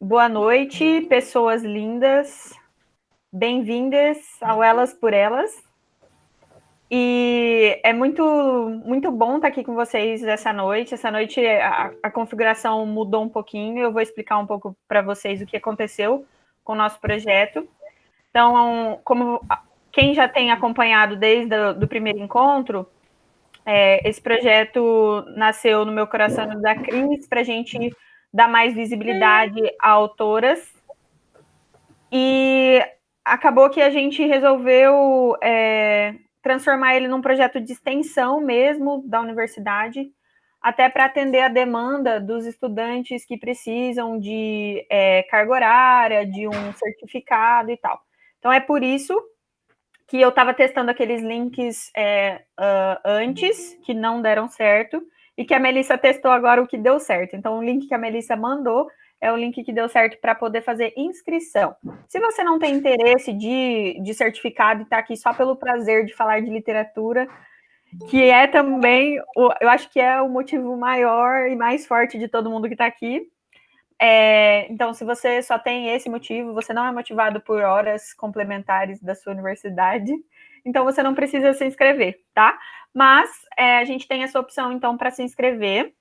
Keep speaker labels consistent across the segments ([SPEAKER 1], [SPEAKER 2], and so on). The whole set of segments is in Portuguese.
[SPEAKER 1] Boa noite, pessoas lindas, bem-vindas ao Elas por Elas. E é muito bom estar aqui com vocês essa noite. Essa noite a configuração mudou um pouquinho, eu vou explicar um pouco para vocês o que aconteceu com o nosso projeto. Então, como quem já tem acompanhado desde o primeiro encontro, esse projeto nasceu no meu coração e da Cris para a gente dar mais visibilidade a autoras. E acabou que a gente resolveu transformar ele num projeto de extensão mesmo da universidade, até para atender a demanda dos estudantes que precisam de carga horária, de um certificado e tal. Então, é por isso que eu estava testando aqueles links antes, que não deram certo, e que a Melissa testou agora o que deu certo. Então, o link que a Melissa mandou é o link que deu certo para poder fazer inscrição. Se você não tem interesse de certificado e está aqui só pelo prazer de falar de literatura, que é também, eu acho que é o motivo maior e mais forte de todo mundo que está aqui. Então, se você só tem esse motivo, você não é motivado por horas complementares da sua universidade, então você não precisa se inscrever, tá? Mas a gente tem essa opção, então, para se inscrever.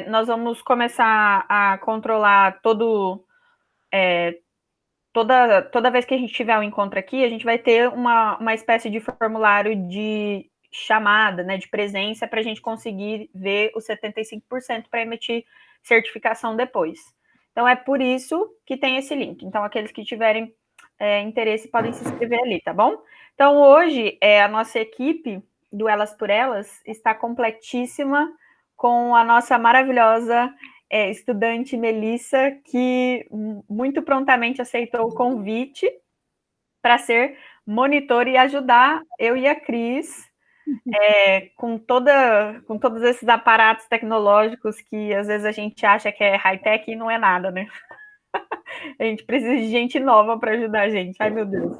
[SPEAKER 1] Nós vamos começar a controlar toda vez que a gente tiver um encontro aqui, a gente vai ter uma espécie de formulário de chamada, né, de presença, para a gente conseguir ver os 75% para emitir certificação depois. Então, é por isso que tem esse link. Então, aqueles que tiverem interesse podem se inscrever ali, tá bom? Então, hoje, a nossa equipe do Elas por Elas está completíssima com a nossa maravilhosa estudante Melissa, que muito prontamente aceitou o convite para ser monitora e ajudar eu e a Cris com todos esses aparatos tecnológicos que às vezes a gente acha que é high-tech e não é nada, né? A gente precisa de gente nova para ajudar a gente. Ai, meu Deus.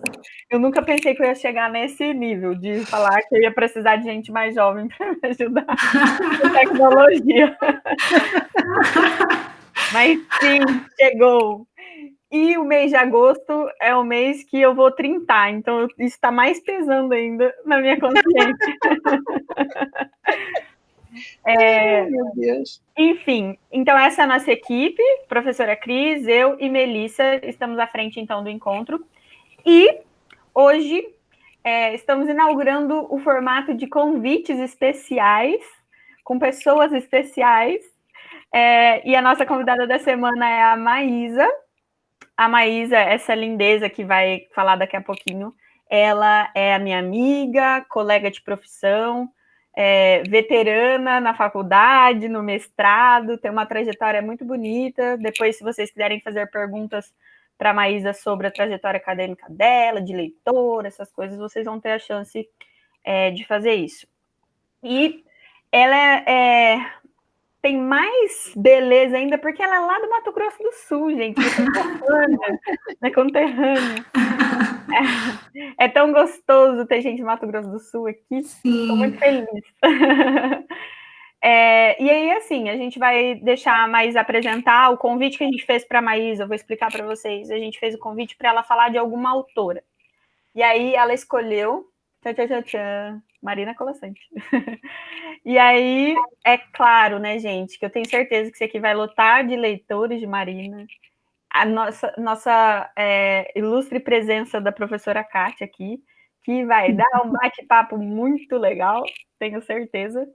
[SPEAKER 1] Eu nunca pensei que eu ia chegar nesse nível de falar que eu ia precisar de gente mais jovem para me ajudar com tecnologia. Mas sim, chegou. E o mês de agosto é o mês que eu vou trintar, então isso está mais pesando ainda na minha consciência.
[SPEAKER 2] Meu Deus.
[SPEAKER 1] Enfim, então essa é a nossa equipe, professora Cris, eu e Melissa, estamos à frente então do encontro. E hoje estamos inaugurando o formato de convites especiais, com pessoas especiais. E a nossa convidada da semana é a Maísa. A Maísa, essa lindeza que vai falar daqui a pouquinho, ela é a minha amiga, colega de profissão, veterana na faculdade, no mestrado, tem uma trajetória muito bonita. Depois, se vocês quiserem fazer perguntas para a Maísa sobre a trajetória acadêmica dela, de leitora, essas coisas, vocês vão ter a chance de fazer isso. E ela tem mais beleza ainda, porque ela é lá do Mato Grosso do Sul, gente, minha conterrânea. É tão gostoso ter gente do Mato Grosso do Sul aqui. Estou muito feliz. E aí, assim, a gente vai deixar a Maísa apresentar o convite que a gente fez para a Maísa, eu vou explicar para vocês. A gente fez o convite para ela falar de alguma autora. E aí ela escolheu Marina Colasanti. E aí, é claro, né, gente, que eu tenho certeza que isso aqui vai lotar de leitores de Marina. A nossa ilustre presença da professora Kátia aqui, que vai dar um bate-papo muito legal, tenho certeza.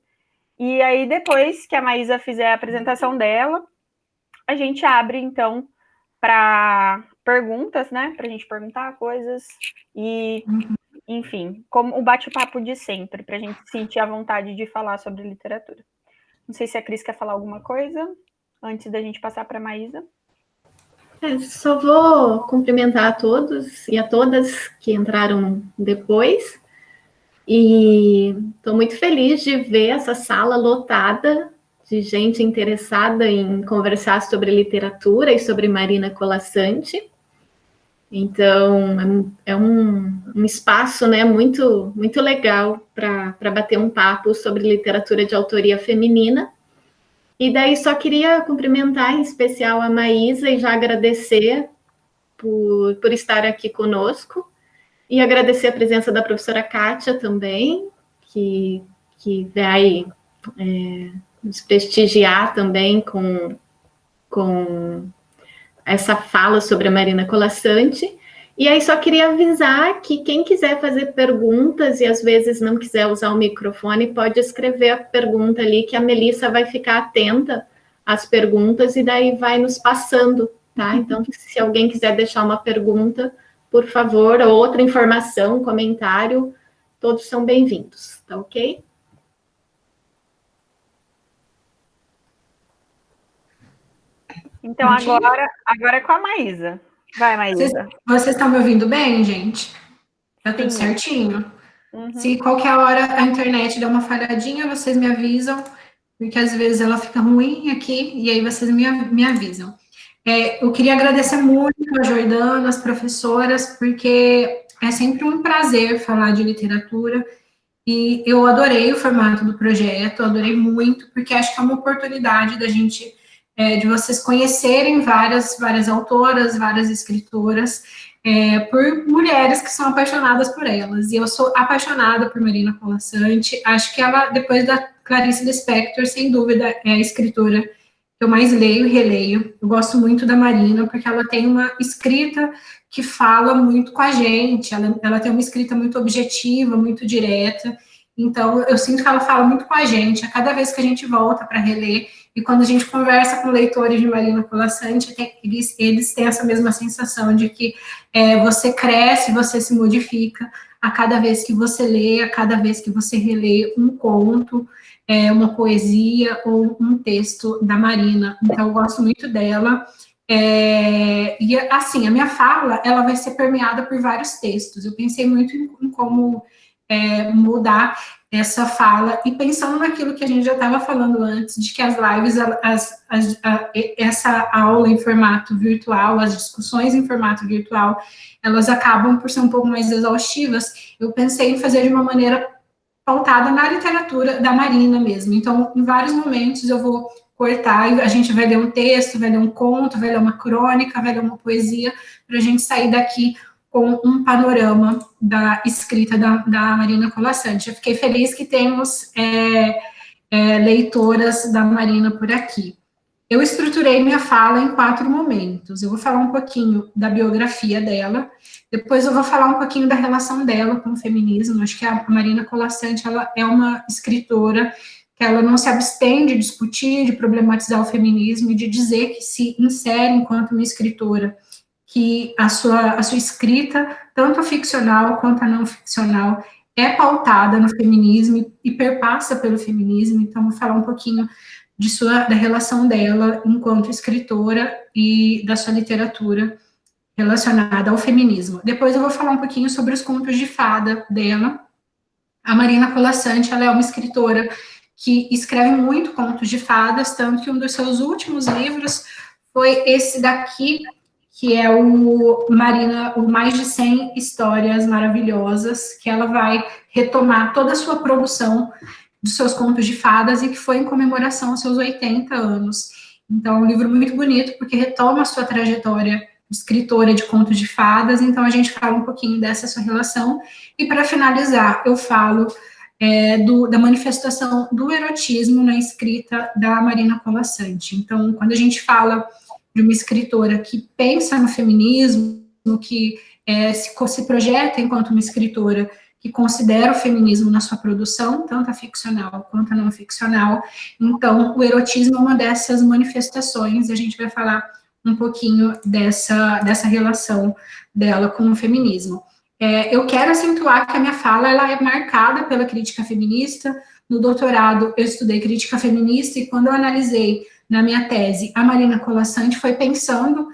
[SPEAKER 1] E aí, depois que a Maísa fizer a apresentação dela, a gente abre, então, para perguntas, né? Para a gente perguntar coisas e, enfim, como o bate-papo de sempre, para a gente sentir a vontade de falar sobre literatura. Não sei se a Cris quer falar alguma coisa antes da gente passar para a Maísa.
[SPEAKER 3] Só vou cumprimentar a todos e a todas que entraram depois. E estou muito feliz de ver essa sala lotada de gente interessada em conversar sobre literatura e sobre Marina Colasanti. Então, é um espaço, né, muito, muito legal para bater um papo sobre literatura de autoria feminina. E daí só queria cumprimentar em especial a Maísa e já agradecer por estar aqui conosco. E agradecer a presença da professora Kátia também, que vai nos prestigiar também com essa fala sobre a Marina Colasanti. E aí só queria avisar que quem quiser fazer perguntas e às vezes não quiser usar o microfone, pode escrever a pergunta ali, que a Melissa vai ficar atenta às perguntas e daí vai nos passando, tá? Então, se alguém quiser deixar uma pergunta, por favor, ou outra informação, comentário, todos são bem-vindos, tá ok?
[SPEAKER 1] Então, agora é com a Maísa. Vai, Maísa.
[SPEAKER 2] Vocês estão me ouvindo bem, gente? Tá tudo certinho? Se qualquer hora a internet der uma falhadinha, vocês me avisam, porque às vezes ela fica ruim aqui, e aí vocês me avisam. Eu queria agradecer muito a Jordana, as professoras, porque é sempre um prazer falar de literatura, e eu adorei o formato do projeto, adorei muito, porque acho que é uma oportunidade da gente, de vocês conhecerem várias autoras, várias escritoras, por mulheres que são apaixonadas por elas. E eu sou apaixonada por Marina Colasanti, acho que ela, depois da Clarice Lispector, sem dúvida, é a escritora que eu mais leio e releio. Eu gosto muito da Marina, porque ela tem uma escrita que fala muito com a gente, ela tem uma escrita muito objetiva, muito direta, então eu sinto que ela fala muito com a gente, a cada vez que a gente volta para reler, e quando a gente conversa com leitores de Marina Colasanti, eles têm essa mesma sensação de que você cresce, você se modifica a cada vez que você lê, a cada vez que você relê um conto, uma poesia ou um texto da Marina. Então, eu gosto muito dela. E, assim, a minha fala, ela vai ser permeada por vários textos. Eu pensei muito em como mudar essa fala, e pensando naquilo que a gente já estava falando antes, de que as lives, essa aula em formato virtual, as discussões em formato virtual, elas acabam por ser um pouco mais exaustivas. Eu pensei em fazer de uma maneira pautada na literatura da Marina mesmo. Então, em vários momentos eu vou cortar, e a gente vai ler um texto, vai ler um conto, vai ler uma crônica, vai ler uma poesia, para a gente sair daqui com um panorama da escrita da Marina Colasanti. Eu fiquei feliz que temos leitoras da Marina por aqui. Eu estruturei minha fala em 4 momentos. Eu vou falar um pouquinho da biografia dela, depois eu vou falar um pouquinho da relação dela com o feminismo. Acho que a Marina Colasanti, ela é uma escritora que ela não se abstém de discutir, de problematizar o feminismo e de dizer que se insere enquanto uma escritora, que a sua escrita, tanto a ficcional quanto a não ficcional, é pautada no feminismo e perpassa pelo feminismo. Então, vou falar um pouquinho da relação dela enquanto escritora e da sua literatura relacionada ao feminismo. Depois eu vou falar um pouquinho sobre os contos de fada dela. A Marina Colasanti, ela é uma escritora que escreve muito contos de fadas, tanto que um dos seus últimos livros foi esse daqui, que é o Mais de 100 Histórias Maravilhosas, que ela vai retomar toda a sua produção dos seus contos de fadas, e que foi em comemoração aos seus 80 anos. Então, é um livro muito bonito, porque retoma a sua trajetória de escritora de contos de fadas. Então, a gente fala um pouquinho dessa sua relação, e para finalizar, eu falo da manifestação do erotismo na escrita da Marina Colasanti. Então, quando a gente fala de uma escritora que pensa no feminismo, que se projeta enquanto uma escritora que considera o feminismo na sua produção, tanto a ficcional quanto a não ficcional, então o erotismo é uma dessas manifestações, e a gente vai falar um pouquinho dessa relação dela com o feminismo. Eu quero acentuar que a minha fala ela é marcada pela crítica feminista. No doutorado eu estudei crítica feminista, e quando eu analisei na minha tese a Marina Colasanti, foi pensando,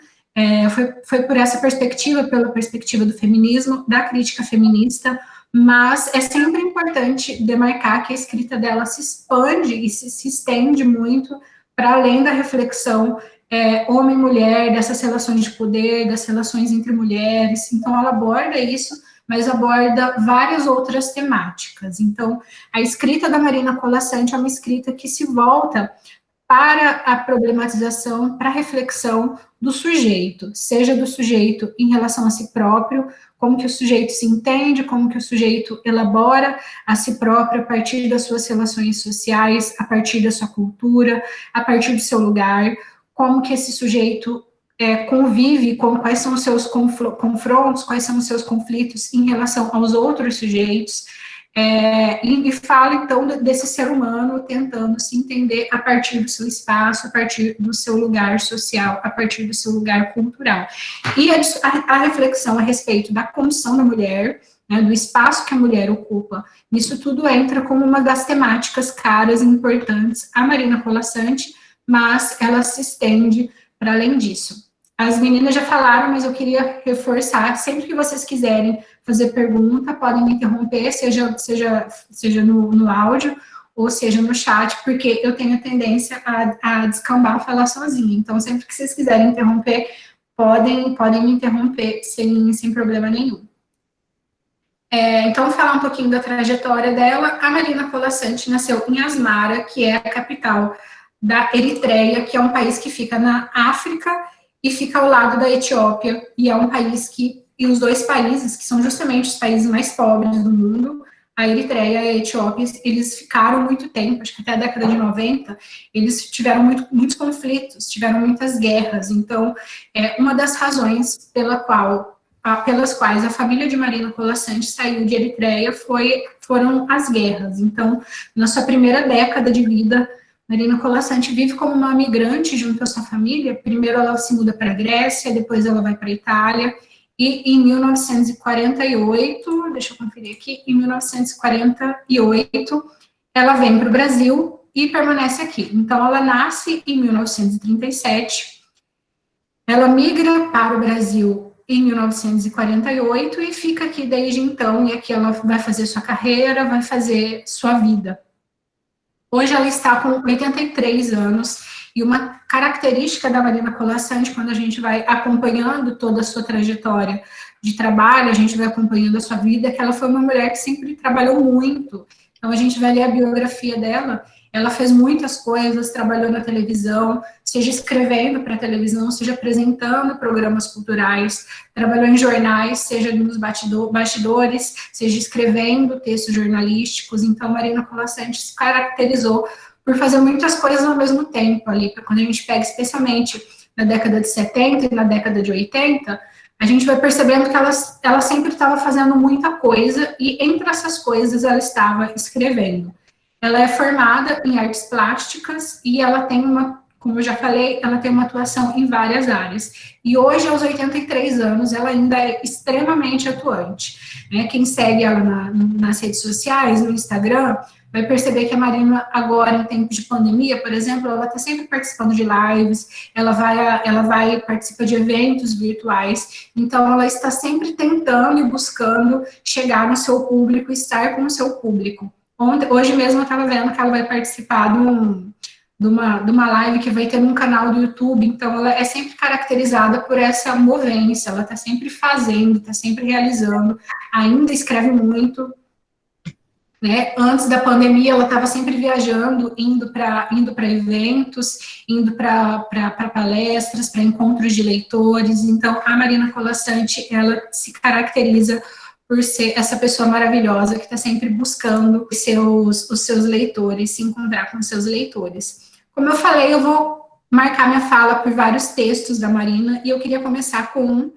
[SPEAKER 2] foi por essa perspectiva, pela perspectiva do feminismo, da crítica feminista, mas é sempre importante demarcar que a escrita dela se expande e se estende muito para além da reflexão homem-mulher, dessas relações de poder, das relações entre mulheres. Então, ela aborda isso, mas aborda várias outras temáticas. Então, a escrita da Marina Colasanti é uma escrita que se volta para a problematização, para a reflexão do sujeito, seja do sujeito em relação a si próprio, como que o sujeito se entende, como que o sujeito elabora a si próprio a partir das suas relações sociais, a partir da sua cultura, a partir do seu lugar, como que esse sujeito convive com quais são os seus confrontos, quais são os seus conflitos em relação aos outros sujeitos, e fala, então, desse ser humano tentando se entender a partir do seu espaço, a partir do seu lugar social, a partir do seu lugar cultural. E a reflexão a respeito da condição da mulher, né, do espaço que a mulher ocupa, isso tudo entra como uma das temáticas caras e importantes à Marina Colasanti, mas ela se estende para além disso. As meninas já falaram, mas eu queria reforçar, sempre que vocês quiserem fazer pergunta, podem me interromper, seja no áudio, ou seja no chat, porque eu tenho a tendência a descambar, a falar sozinha. Então, sempre que vocês quiserem interromper, podem me interromper sem problema nenhum. Então, falar um pouquinho da trajetória dela. A Marina Colasanti nasceu em Asmara, que é a capital da Eritreia, que é um país que fica na África e fica ao lado da Etiópia, e é um país e os dois países, que são justamente os países mais pobres do mundo, a Eritreia e a Etiópia, eles ficaram muito tempo, acho que até a década de 90, eles tiveram muitos conflitos, tiveram muitas guerras, então, uma das razões pelas quais a família de Marina Colasanti saiu de Eritreia foram as guerras. Então, na sua primeira década de vida, Marina Colasanti vive como uma migrante junto à sua família. Primeiro ela se muda para a Grécia, depois ela vai para a Itália, e em 1948, deixa eu conferir aqui, em 1948, ela vem para o Brasil e permanece aqui. Então, ela nasce em 1937, ela migra para o Brasil em 1948 e fica aqui desde então, e aqui ela vai fazer sua carreira, vai fazer sua vida. Hoje ela está com 83 anos, e uma característica da Marina Colasanti, quando a gente vai acompanhando toda a sua trajetória de trabalho, a gente vai acompanhando a sua vida, é que ela foi uma mulher que sempre trabalhou muito. Então, a gente vai ler a biografia dela, ela fez muitas coisas, trabalhou na televisão, seja escrevendo para a televisão, seja apresentando programas culturais, trabalhou em jornais, seja nos bastidores, seja escrevendo textos jornalísticos. Então, Marina Colasanti se caracterizou por fazer muitas coisas ao mesmo tempo ali. Quando a gente pega, especialmente na década de 70 e na década de 80, a gente vai percebendo que ela sempre estava fazendo muita coisa, e entre essas coisas ela estava escrevendo. Ela é formada em artes plásticas e ela tem como eu já falei, ela tem uma atuação em várias áreas. E hoje, aos 83 anos, ela ainda é extremamente atuante. Quem segue ela nas redes sociais, no Instagram, vai perceber que a Marina, agora, em tempos de pandemia, por exemplo, ela está sempre participando de lives, ela vai participar de eventos virtuais, então ela está sempre tentando e buscando chegar no seu público, estar com o seu público. Hoje mesmo eu estava vendo que ela vai participar de uma live que vai ter num canal do YouTube, então ela é sempre caracterizada por essa movência, ela está sempre fazendo, está sempre realizando, ainda escreve muito, né? Antes da pandemia, ela estava sempre viajando, indo para eventos, indo para palestras, para encontros de leitores. Então, a Marina Colasanti, ela se caracteriza por ser essa pessoa maravilhosa que está sempre buscando os seus leitores, se encontrar com os seus leitores. Como eu falei, eu vou marcar minha fala por vários textos da Marina, e eu queria começar com um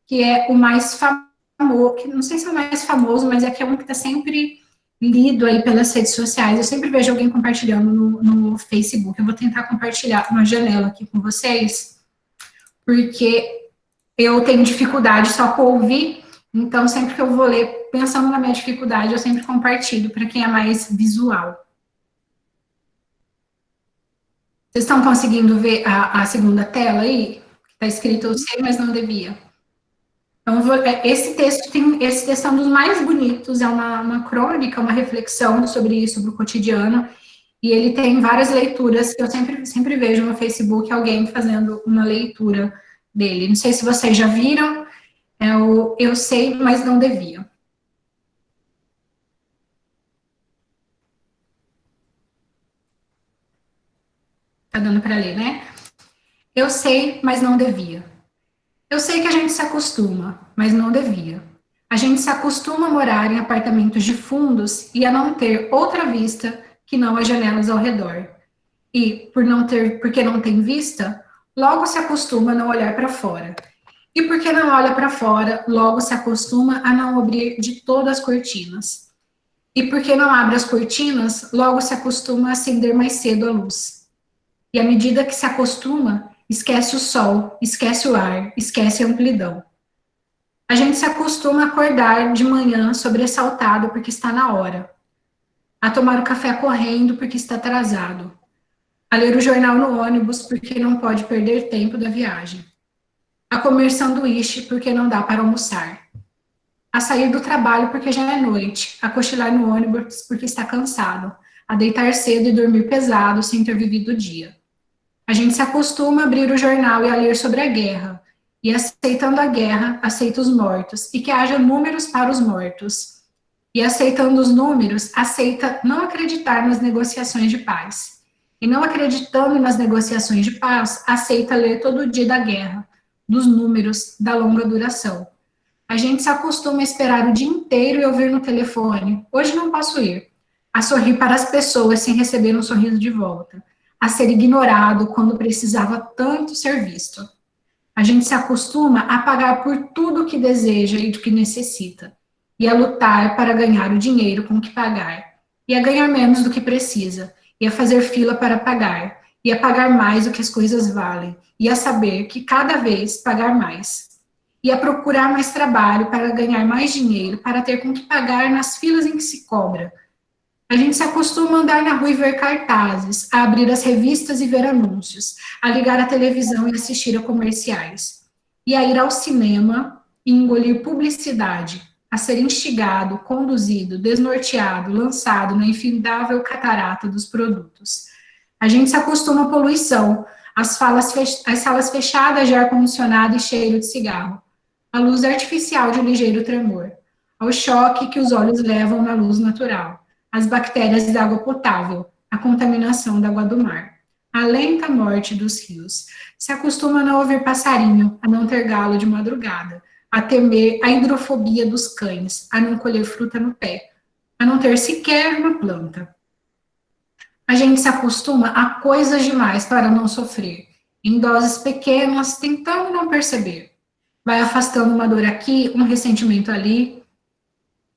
[SPEAKER 2] que é o mais famoso, que não sei se é o mais famoso, mas é que é um que está sempre lido aí pelas redes sociais. Eu sempre vejo alguém compartilhando no Facebook. Eu vou tentar compartilhar uma janela aqui com vocês, porque eu tenho dificuldade só com ouvir, então sempre que eu vou ler, pensando na minha dificuldade, eu sempre compartilho para quem é mais visual. Vocês estão conseguindo ver a segunda tela aí? Está escrito eu sei, mas não devia. Então, esse texto é um dos mais bonitos, é uma crônica, uma reflexão sobre o cotidiano, e ele tem várias leituras que eu sempre vejo no Facebook alguém fazendo uma leitura dele. Não sei se vocês já viram, eu sei, mas não devia. Tá dando para ler, né? Eu sei, mas não devia. Eu sei que a gente se acostuma, mas não devia. A gente se acostuma a morar em apartamentos de fundos e a não ter outra vista que não as janelas ao redor. E, porque não tem vista, logo se acostuma a não olhar para fora. E porque não olha para fora, logo se acostuma a não abrir de todas as cortinas. E porque não abre as cortinas, logo se acostuma a acender mais cedo a luz. E à medida que se acostuma, esquece o sol, esquece o ar, esquece a amplidão. A gente se acostuma a acordar de manhã sobressaltado porque está na hora, a tomar o café correndo porque está atrasado, a ler o jornal no ônibus porque não pode perder tempo da viagem, a comer sanduíche porque não dá para almoçar, a sair do trabalho porque já é noite, a cochilar no ônibus porque está cansado, a deitar cedo e dormir pesado sem ter vivido o dia. A gente se acostuma a abrir o jornal e a ler sobre a guerra, e aceitando a guerra, aceita os mortos, e que haja números para os mortos. E aceitando os números, aceita não acreditar nas negociações de paz. E não acreditando nas negociações de paz, aceita ler todo dia da guerra, dos números, da longa duração. A gente se acostuma a esperar o dia inteiro e ouvir no telefone, hoje não posso ir, a sorrir para as pessoas sem receber um sorriso de volta, a ser ignorado quando precisava tanto ser visto. A gente se acostuma a pagar por tudo o que deseja e do que necessita, e a lutar para ganhar o dinheiro com que pagar, e a ganhar menos do que precisa, e a fazer fila para pagar, e a pagar mais do que as coisas valem, e a saber que cada vez pagar mais, e a procurar mais trabalho para ganhar mais dinheiro, para ter com que pagar nas filas em que se cobra. A gente se acostuma a andar na rua e ver cartazes, a abrir as revistas e ver anúncios, a ligar a televisão e assistir a comerciais, e a ir ao cinema e engolir publicidade, a ser instigado, conduzido, desnorteado, lançado na infindável catarata dos produtos. A gente se acostuma à poluição, às salas fechadas de ar-condicionado e cheiro de cigarro, à luz artificial de um ligeiro tremor, ao choque que os olhos levam na luz natural, as bactérias da água potável, a contaminação da água do mar, a lenta morte dos rios. Se acostuma a não ouvir passarinho, a não ter galo de madrugada, a temer a hidrofobia dos cães, a não colher fruta no pé, a não ter sequer uma planta. A gente se acostuma a coisas demais para não sofrer, em doses pequenas, tentando não perceber. Vai afastando uma dor aqui, um ressentimento ali,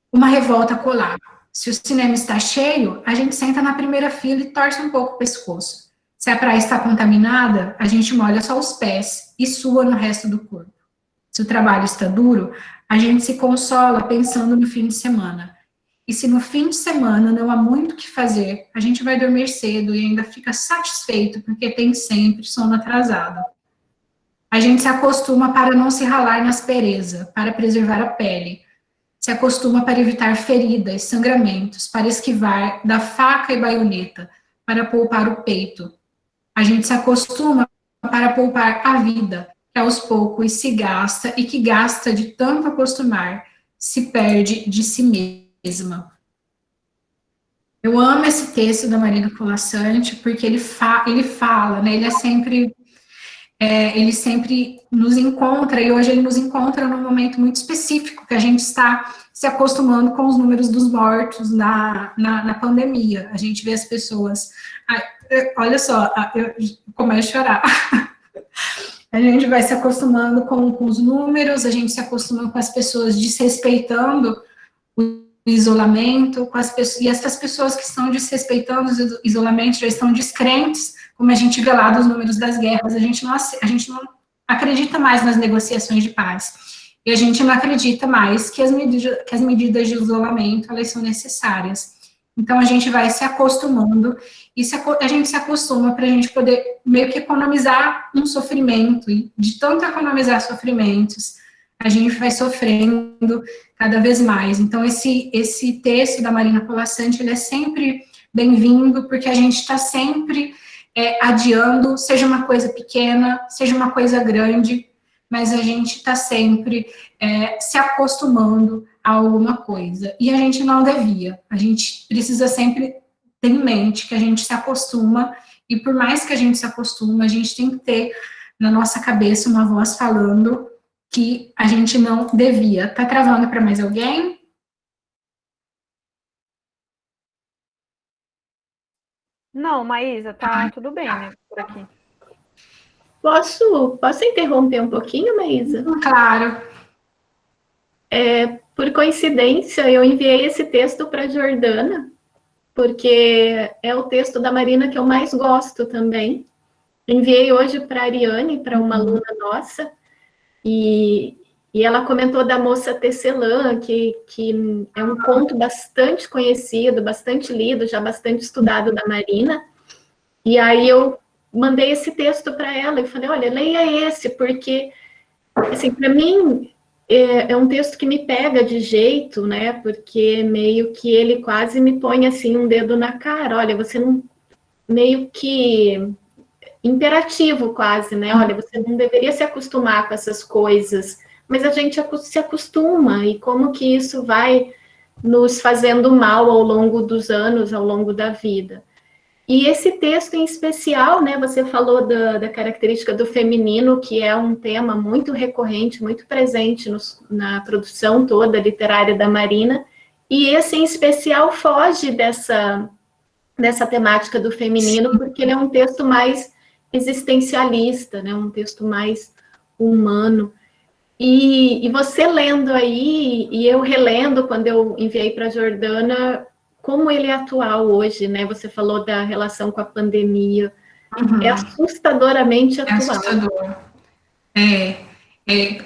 [SPEAKER 2] uma revolta colar. Se o cinema está cheio, a gente senta na primeira fila e torce um pouco o pescoço. Se a praia está contaminada, a gente molha só os pés e sua no resto do corpo. Se o trabalho está duro, a gente se consola pensando no fim de semana. E se no fim de semana não há muito o que fazer, a gente vai dormir cedo e ainda fica satisfeito porque tem sempre sono atrasado. A gente se acostuma para não se ralar na aspereza, para preservar a pele. Se acostuma para evitar feridas, sangramentos, para esquivar da faca e baioneta, para poupar o peito. A gente se acostuma para poupar a vida, que aos poucos se gasta e que gasta de tanto acostumar, se perde de si mesma. Eu amo esse texto da Marina Colasanti, porque ele fala, né, ele sempre nos encontra, e hoje ele nos encontra num momento muito específico, que a gente está se acostumando com os números dos mortos na pandemia. A gente vê as pessoas... olha só, eu começo a chorar. A gente vai se acostumando com os números, a gente se acostuma com as pessoas desrespeitando o isolamento, com as pessoas, e essas pessoas que estão desrespeitando o isolamento já estão descrentes, como a gente vê lá dos números das guerras, a gente não acredita mais nas negociações de paz, e a gente não acredita mais que as medidas de isolamento, elas são necessárias. Então, a gente vai se acostumando, e a gente se acostuma para a gente poder meio que economizar um sofrimento, e de tanto economizar sofrimentos, a gente vai sofrendo cada vez mais. Então, esse texto da Marina Colasanti, ele é sempre bem-vindo, porque a gente está sempre adiando, seja uma coisa pequena, seja uma coisa grande, mas a gente está sempre se acostumando a alguma coisa. E a gente não devia. A gente precisa sempre ter em mente que a gente se acostuma e por mais que a gente se acostume, a gente tem que ter na nossa cabeça uma voz falando que a gente não devia. Tá travando para mais alguém?
[SPEAKER 1] Não, Maísa, tá tudo bem, né, por aqui.
[SPEAKER 3] Posso interromper um pouquinho, Maísa?
[SPEAKER 2] Claro.
[SPEAKER 3] Por coincidência, eu enviei esse texto para a Jordana, porque é o texto da Marina que eu mais gosto também. Enviei hoje para a Ariane, para uma aluna nossa, e ela comentou da moça Tecelã, que é um conto bastante conhecido, bastante lido, já bastante estudado da Marina. E aí eu mandei esse texto para ela e falei, olha, leia esse, porque, assim, para mim é um texto que me pega de jeito, né? Porque meio que ele quase me põe assim um dedo na cara. Olha, você não, meio que imperativo quase, né? Olha, você não deveria se acostumar com essas coisas, mas a gente se acostuma, e como que isso vai nos fazendo mal ao longo dos anos, ao longo da vida. E esse texto em especial, né, você falou da característica do feminino, que é um tema muito recorrente, muito presente na produção toda literária da Marina, e esse em especial foge dessa temática do feminino, porque ele é um texto mais existencialista, né, um texto mais humano. E você lendo aí, e eu relendo quando eu enviei para a Jordana, como ele é atual hoje, né? Você falou da relação com a pandemia. É assustadoramente atual.
[SPEAKER 2] É assustador.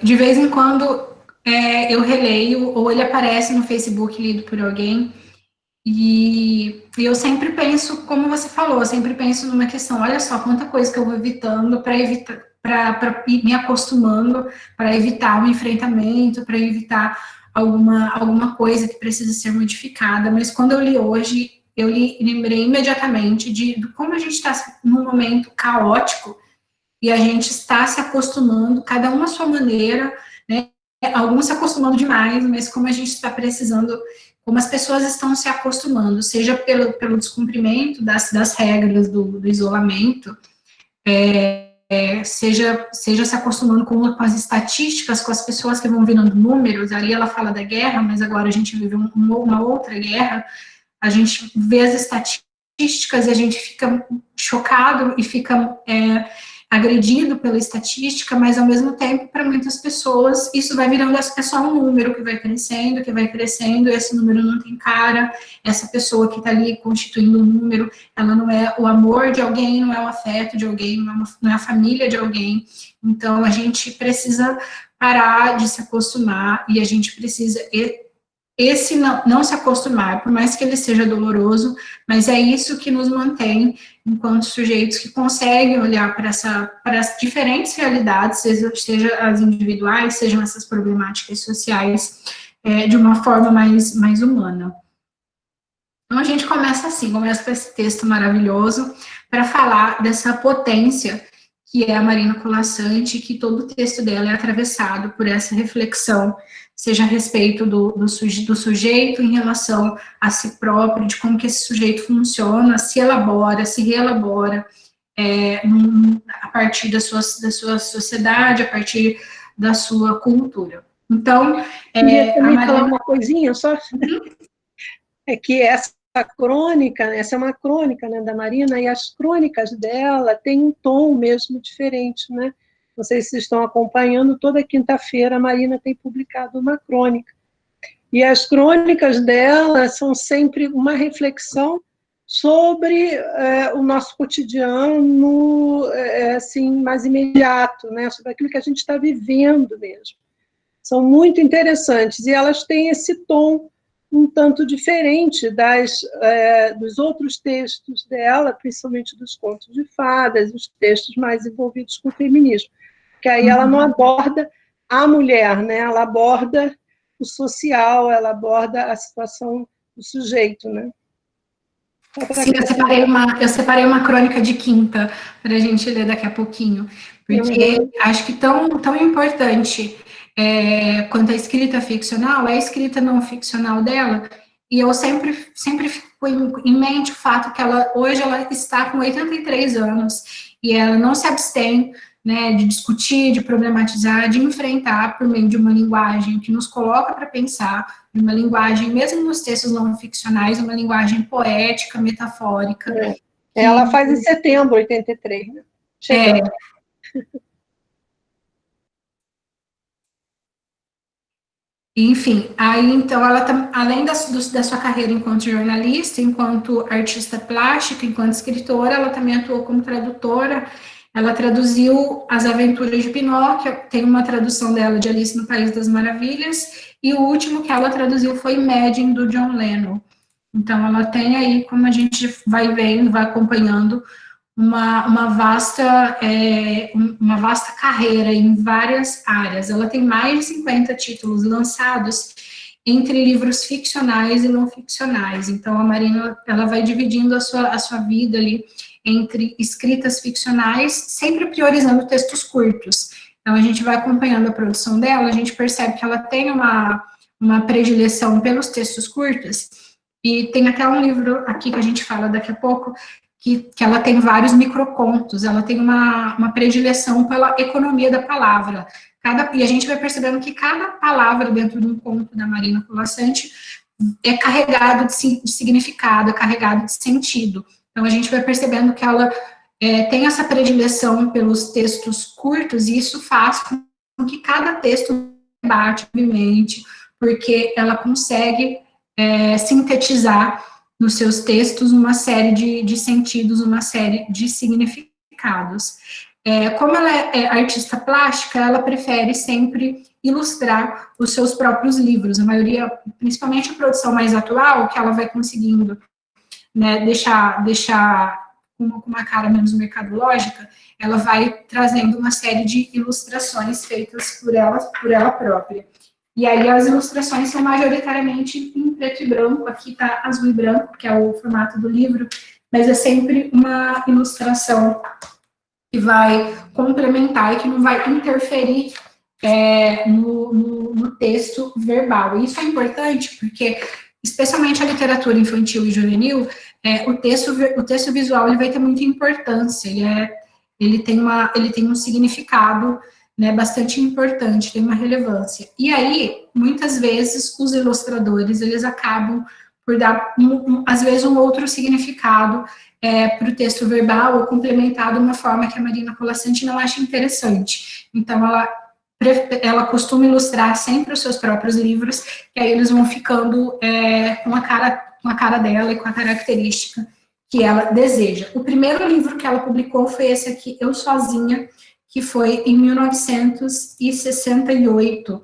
[SPEAKER 2] De vez em quando eu releio, ou ele aparece no Facebook lido por alguém, e eu sempre penso, como você falou, eu sempre penso numa questão, olha só quanta coisa que eu vou evitando para ir me acostumando, para evitar um enfrentamento, para evitar alguma coisa que precisa ser modificada. Mas quando eu li hoje, lembrei imediatamente de como a gente está num momento caótico e a gente está se acostumando, cada um à sua maneira, né? Alguns se acostumando demais, mas como a gente está precisando, como as pessoas estão se acostumando, seja pelo descumprimento das regras do isolamento, seja se acostumando com as estatísticas, com as pessoas que vão virando números. Ali ela fala da guerra, mas agora a gente vive uma outra guerra, a gente vê as estatísticas e a gente fica chocado e fica agredido pela estatística, mas ao mesmo tempo, para muitas pessoas, isso vai virando só um número que vai crescendo, e esse número não tem cara, essa pessoa que está ali constituindo um número, ela não é o amor de alguém, não é o afeto de alguém, não é a família de alguém. Então, a gente precisa parar de se acostumar, e a gente precisa não se acostumar, por mais que ele seja doloroso, mas é isso que nos mantém enquanto sujeitos que conseguem olhar para as diferentes realidades, seja as individuais, sejam essas problemáticas sociais, de uma forma mais humana. Então, a gente começa com esse texto maravilhoso, para falar dessa potência que é a Marina Colasanti, que todo o texto dela é atravessado por essa reflexão, seja a respeito do sujeito em relação a si próprio, de como que esse sujeito funciona, se elabora, se reelabora, a partir da sua sociedade, a partir da sua cultura. Então,
[SPEAKER 4] queria também falar uma coisinha só, é que essa crônica, essa é uma crônica, né, da Marina, e as crônicas dela têm um tom mesmo diferente, né? Não sei se vocês estão acompanhando, toda quinta-feira a Marina tem publicado uma crônica. E as crônicas dela são sempre uma reflexão sobre o nosso cotidiano, assim, mais imediato, né? Sobre aquilo que a gente está vivendo mesmo. São muito interessantes, e elas têm esse tom um tanto diferente dos outros textos dela, principalmente dos contos de fadas, os textos mais envolvidos com o feminismo. Que aí ela não aborda a mulher, né? Ela aborda o social, ela aborda a situação do sujeito, né?
[SPEAKER 2] Sim, eu separei uma crônica de quinta para a gente ler daqui a pouquinho, porque acho que tão importante quanto a escrita ficcional é a escrita não ficcional dela, e eu sempre fico em mente o fato que hoje ela está com 83 anos, e ela não se abstém, né, de discutir, de problematizar, de enfrentar por meio de uma linguagem que nos coloca para pensar, uma linguagem, mesmo nos textos não ficcionais, uma linguagem poética, metafórica.
[SPEAKER 4] Ela faz em setembro, 83, né? Chegando.
[SPEAKER 2] Enfim, aí então ela além da sua carreira enquanto jornalista, enquanto artista plástica, enquanto escritora, ela também atuou como tradutora. Ela traduziu As Aventuras de Pinóquio, tem uma tradução dela de Alice no País das Maravilhas, e o último que ela traduziu foi Imagine, do John Lennon. Então ela tem aí, como a gente vai vendo, vai acompanhando, uma vasta carreira em várias áreas. Ela tem mais de 50 títulos lançados entre livros ficcionais e não ficcionais. Então, a Marina, ela vai dividindo a sua vida ali entre escritas ficcionais, sempre priorizando textos curtos. Então, a gente vai acompanhando a produção dela, a gente percebe que ela tem uma predileção pelos textos curtos, e tem até um livro aqui que a gente fala daqui a pouco, que ela tem vários microcontos, ela tem uma predileção pela economia da palavra. E a gente vai percebendo que cada palavra dentro de um conto da Marina Colasanti é carregado de significado, é carregado de sentido. Então, a gente vai percebendo que ela tem essa predileção pelos textos curtos, e isso faz com que cada texto debate, obviamente, porque ela consegue sintetizar nos seus textos uma série de sentidos, uma série de significados. Como ela é artista plástica, ela prefere sempre ilustrar os seus próprios livros. A maioria, principalmente a produção mais atual, que ela vai conseguindo, né, deixar com uma cara menos mercadológica, ela vai trazendo uma série de ilustrações feitas por ela própria. E aí as ilustrações são majoritariamente em preto e branco, aqui está azul e branco, que é o formato do livro, mas é sempre uma ilustração que vai complementar e que não vai interferir no texto verbal. E isso é importante porque, especialmente a literatura infantil e juvenil, o texto visual ele vai ter muita importância, ele tem um significado, né, bastante importante, tem uma relevância. E aí, muitas vezes, os ilustradores, eles acabam por dar, às vezes, um outro significado para o texto verbal, ou complementar de uma forma que a Marina Colasanti não acha interessante. Então, ela costuma ilustrar sempre os seus próprios livros, que aí eles vão ficando com a cara dela e com a característica que ela deseja. O primeiro livro que ela publicou foi esse aqui, Eu Sozinha, que foi em 1968.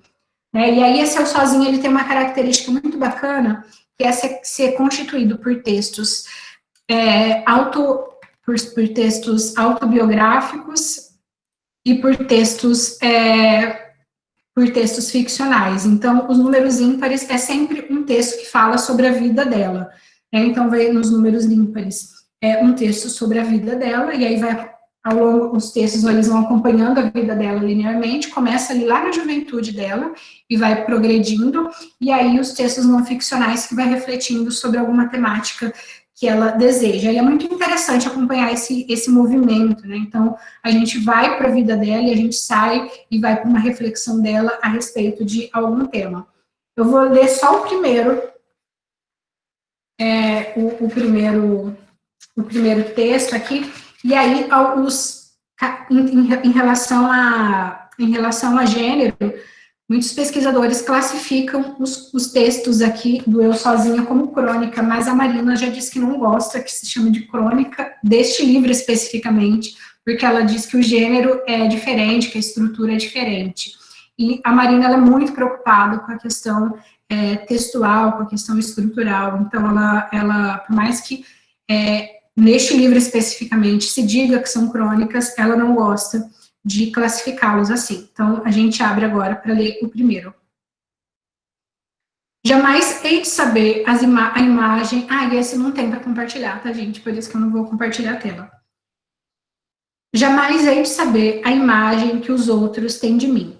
[SPEAKER 2] Né? E aí, esse Eu Sozinha, ele tem uma característica muito bacana, que é ser constituído por textos por textos autobiográficos e por textos ficcionais. Então, os números ímpares é sempre um texto que fala sobre a vida dela. Né? Então, vai nos números ímpares um texto sobre a vida dela, e aí vai ao longo dos textos, eles vão acompanhando a vida dela linearmente, começa ali lá na juventude dela, e vai progredindo, e aí os textos não ficcionais que vai refletindo sobre alguma temática que ela deseja. E é muito interessante acompanhar esse movimento, né? Então, a gente vai para a vida dela, e a gente sai e vai para uma reflexão dela a respeito de algum tema. Eu vou ler só o primeiro, o primeiro texto aqui, e aí, em relação a gênero, muitos pesquisadores classificam os textos aqui do Eu Sozinha como crônica, mas a Marina já disse que não gosta que se chame de crônica, deste livro especificamente, porque ela diz que o gênero é diferente, que a estrutura é diferente. E a Marina, ela é muito preocupada com a questão textual, com a questão estrutural, então ela por mais que neste livro especificamente se diga que são crônicas, ela não gosta de classificá-los assim. Então, a gente abre agora para ler o primeiro. Jamais hei de saber a imagem... e esse não tem para compartilhar, tá, gente? Por isso que eu não vou compartilhar a tela. Jamais hei de saber a imagem que os outros têm de mim.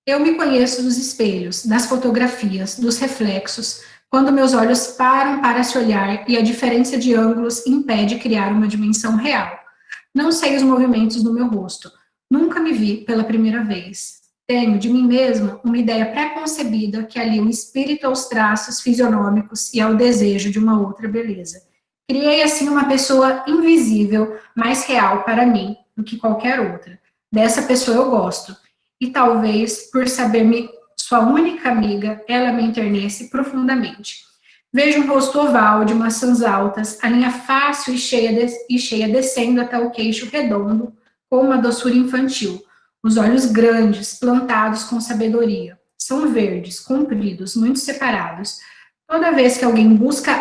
[SPEAKER 2] Eu me conheço dos espelhos, das fotografias, dos reflexos, quando meus olhos param para se olhar e a diferença de ângulos impede criar uma dimensão real. Não sei os movimentos do meu rosto. Nunca me vi pela primeira vez. Tenho de mim mesma uma ideia pré-concebida que alia o espírito aos traços fisionômicos e ao desejo de uma outra beleza. Criei assim uma pessoa invisível, mais real para mim do que qualquer outra. Dessa pessoa eu gosto. E talvez, por saber-me sua única amiga, ela me enternece profundamente. Vejo um rosto oval, de maçãs altas, a linha fácil e cheia descendo até o queixo redondo, com uma doçura infantil. Os olhos grandes, plantados com sabedoria. São verdes, compridos, muito separados. Toda vez que alguém busca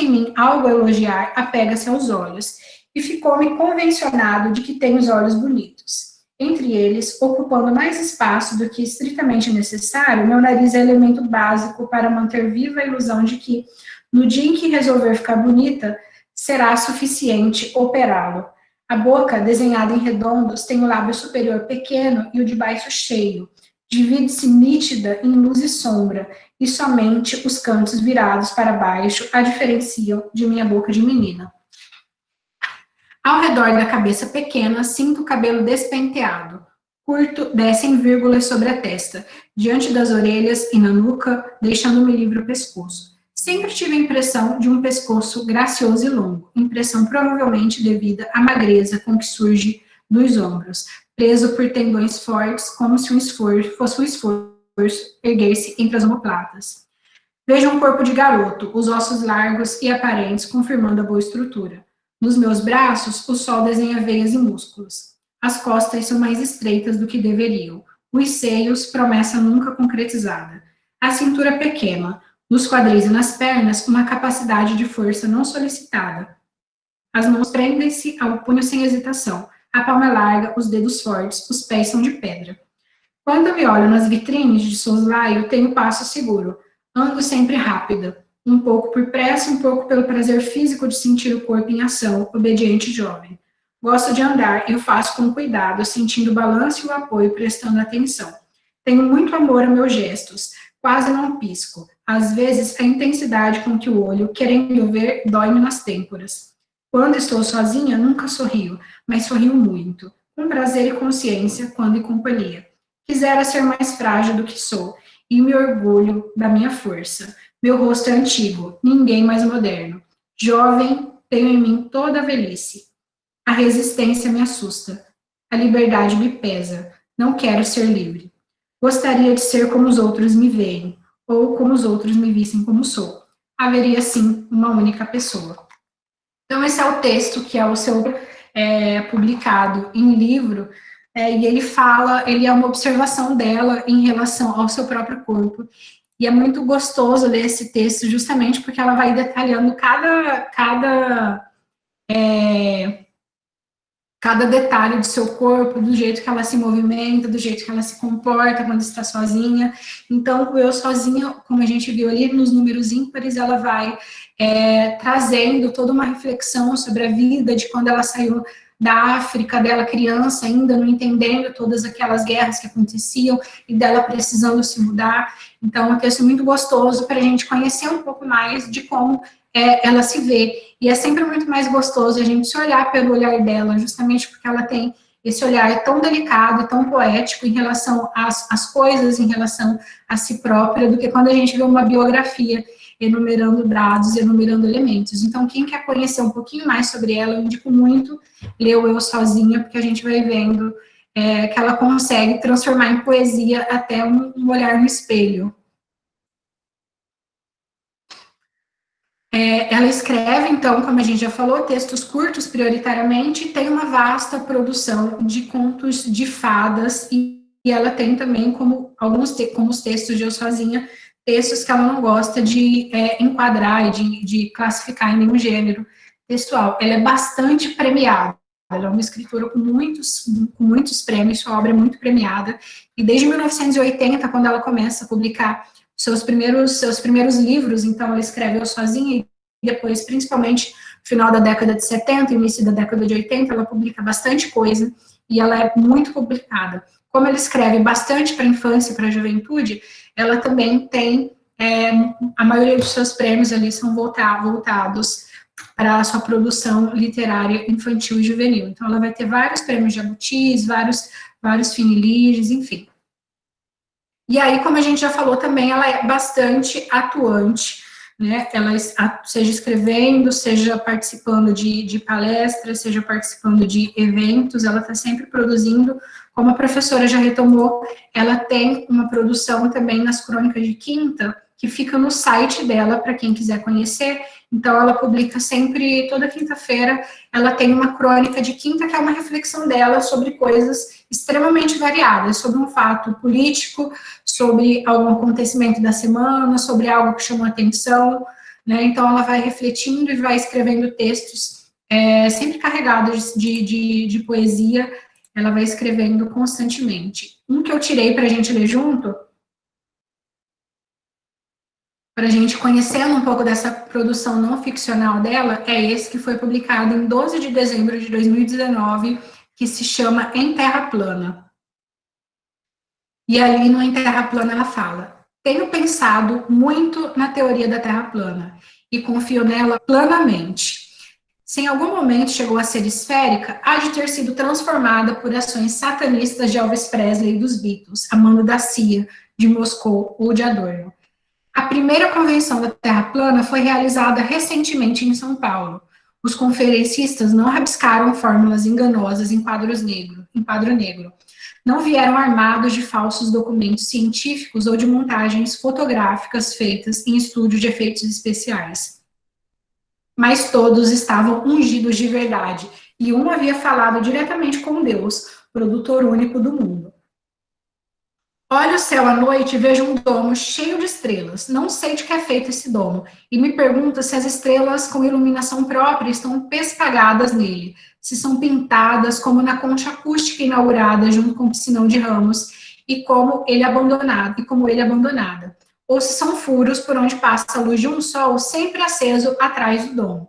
[SPEAKER 2] em mim algo a elogiar, apega-se aos olhos. E ficou-me convencionado de que tenho os olhos bonitos. Entre eles, ocupando mais espaço do que estritamente necessário, meu nariz é elemento básico para manter viva a ilusão de que, no dia em que resolver ficar bonita, será suficiente operá-lo. A boca, desenhada em redondos, tem o lábio superior pequeno e o de baixo cheio. Divide-se nítida em luz e sombra, e somente os cantos virados para baixo a diferenciam de minha boca de menina. Ao redor da cabeça pequena, sinto o cabelo despenteado. Curto, descem vírgulas sobre a testa, diante das orelhas e na nuca, deixando-me livre o pescoço. Sempre tive a impressão de um pescoço gracioso e longo, impressão provavelmente devida à magreza com que surge dos ombros, preso por tendões fortes, como se fosse um esforço erguer-se entre as omoplatas. Vejo um corpo de garoto, os ossos largos e aparentes, confirmando a boa estrutura. Nos meus braços, o sol desenha veias e músculos. As costas são mais estreitas do que deveriam. Os seios, promessa nunca concretizada. A cintura pequena. Nos quadris e nas pernas, uma capacidade de força não solicitada. As mãos prendem-se ao punho sem hesitação. A palma é larga, os dedos fortes, os pés são de pedra. Quando eu me olho nas vitrines de soslaio, tenho passo seguro. Ando sempre rápida. Um pouco por pressa, um pouco pelo prazer físico de sentir o corpo em ação, obediente e jovem. Gosto de andar e o faço com cuidado, sentindo o balanço e o apoio, prestando atenção. Tenho muito amor a meus gestos, quase não pisco. Às vezes, a intensidade com que o olho, querendo ver, dói-me nas têmporas. Quando estou sozinha, nunca sorrio, mas sorrio muito, com prazer e consciência, quando em companhia. Quisera ser mais frágil do que sou, e me orgulho da minha força. Meu rosto é antigo, ninguém mais moderno. Jovem, tenho em mim toda a velhice. A resistência me assusta. A liberdade me pesa. Não quero ser livre. Gostaria de ser como os outros me veem, ou como os outros me vissem como sou. Haveria, sim, uma única pessoa. Então, esse é o texto que é o seu publicado em livro, e ele é uma observação dela em relação ao seu próprio corpo. E é muito gostoso ler esse texto, justamente porque ela vai detalhando cada detalhe do seu corpo, do jeito que ela se movimenta, do jeito que ela se comporta quando está sozinha. Então, o eu sozinha, como a gente viu ali nos números ímpares, ela vai trazendo toda uma reflexão sobre a vida, de quando ela saiu da África, dela criança ainda, não entendendo todas aquelas guerras que aconteciam, e dela precisando se mudar. Então, é um texto muito gostoso para a gente conhecer um pouco mais de como ela se vê. E é sempre muito mais gostoso a gente se olhar pelo olhar dela, justamente porque ela tem esse olhar tão delicado, tão poético em relação às coisas, em relação a si própria, do que quando a gente vê uma biografia enumerando dados, enumerando elementos. Então, quem quer conhecer um pouquinho mais sobre ela, eu indico muito ler o Eu Sozinha, porque a gente vai vendo que ela consegue transformar em poesia até um olhar no espelho. Ela escreve, então, como a gente já falou, textos curtos prioritariamente, tem uma vasta produção de contos de fadas, e ela tem também, como os textos de Eu Sozinha, textos que ela não gosta de enquadrar e de classificar em nenhum gênero textual. Ela é bastante premiada, ela é uma escritora com muitos prêmios, sua obra é muito premiada, e desde 1980, quando ela começa a publicar seus primeiros livros, então ela escreve Eu Sozinha, e depois, principalmente, no final da década de 70, início da década de 80, ela publica bastante coisa, e ela é muito publicada. Como ela escreve bastante para a infância e para a juventude, ela também tem a maioria dos seus prêmios ali são voltados para a sua produção literária infantil e juvenil. Então, ela vai ter vários prêmios Jabutis, vários Finiliges, enfim. E aí, como a gente já falou também, ela é bastante atuante, né? Ela, seja escrevendo, seja participando de palestras, seja participando de eventos, ela está sempre produzindo. Como a professora já retomou, ela tem uma produção também nas Crônicas de Quinta, que fica no site dela, para quem quiser conhecer. Então, ela publica sempre, toda quinta-feira, ela tem uma crônica de quinta, que é uma reflexão dela sobre coisas extremamente variadas, sobre um fato político, sobre algum acontecimento da semana, sobre algo que chamou a atenção, né? Então, ela vai refletindo e vai escrevendo textos sempre carregados de poesia, ela vai escrevendo constantemente. Um que eu tirei para a gente ler junto, para a gente conhecendo um pouco dessa produção não ficcional dela, é esse que foi publicado em 12 de dezembro de 2019, que se chama Em Terra Plana. E ali no Em Terra Plana ela fala: tenho pensado muito na teoria da Terra plana e confio nela plenamente. Se em algum momento chegou a ser esférica, há de ter sido transformada por ações satanistas de Elvis Presley e dos Beatles, a mando da CIA, de Moscou ou de Adorno. A primeira convenção da Terra plana foi realizada recentemente em São Paulo. Os conferencistas não rabiscaram fórmulas enganosas em quadro negro. Não vieram armados de falsos documentos científicos ou de montagens fotográficas feitas em estúdios de efeitos especiais. Mas todos estavam ungidos de verdade, e um havia falado diretamente com Deus, produtor único do mundo. Olho o céu à noite e vejo um domo cheio de estrelas. Não sei de que é feito esse domo. E me pergunto se as estrelas com iluminação própria estão pescagadas nele, se são pintadas como na concha acústica inaugurada junto com o piscinão de Ramos e como ele abandonada. Ou se são furos por onde passa a luz de um sol sempre aceso atrás do domo.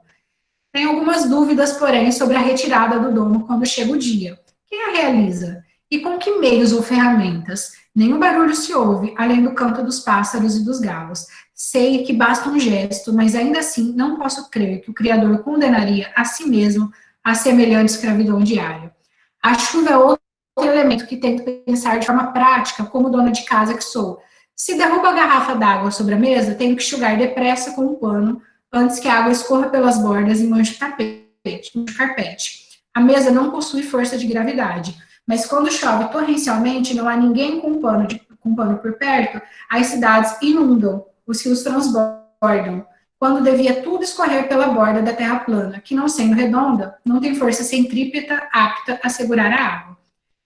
[SPEAKER 2] Tenho algumas dúvidas, porém, sobre a retirada do domo quando chega o dia. Quem a realiza? E com que meios ou ferramentas? Nenhum barulho se ouve, além do canto dos pássaros e dos galos. Sei que basta um gesto, mas ainda assim não posso crer que o Criador condenaria a si mesmo a semelhante escravidão diária. A chuva é outro elemento que tento pensar de forma prática, como dona de casa que sou. Se derruba a garrafa d'água sobre a mesa, tenho que enxugar depressa com um pano, antes que a água escorra pelas bordas e manche o carpete. A mesa não possui força de gravidade, mas quando chove torrencialmente, não há ninguém com pano por perto, as cidades inundam, os rios transbordam, quando devia tudo escorrer pela borda da terra plana, que não sendo redonda, não tem força centrípeta apta a segurar a água.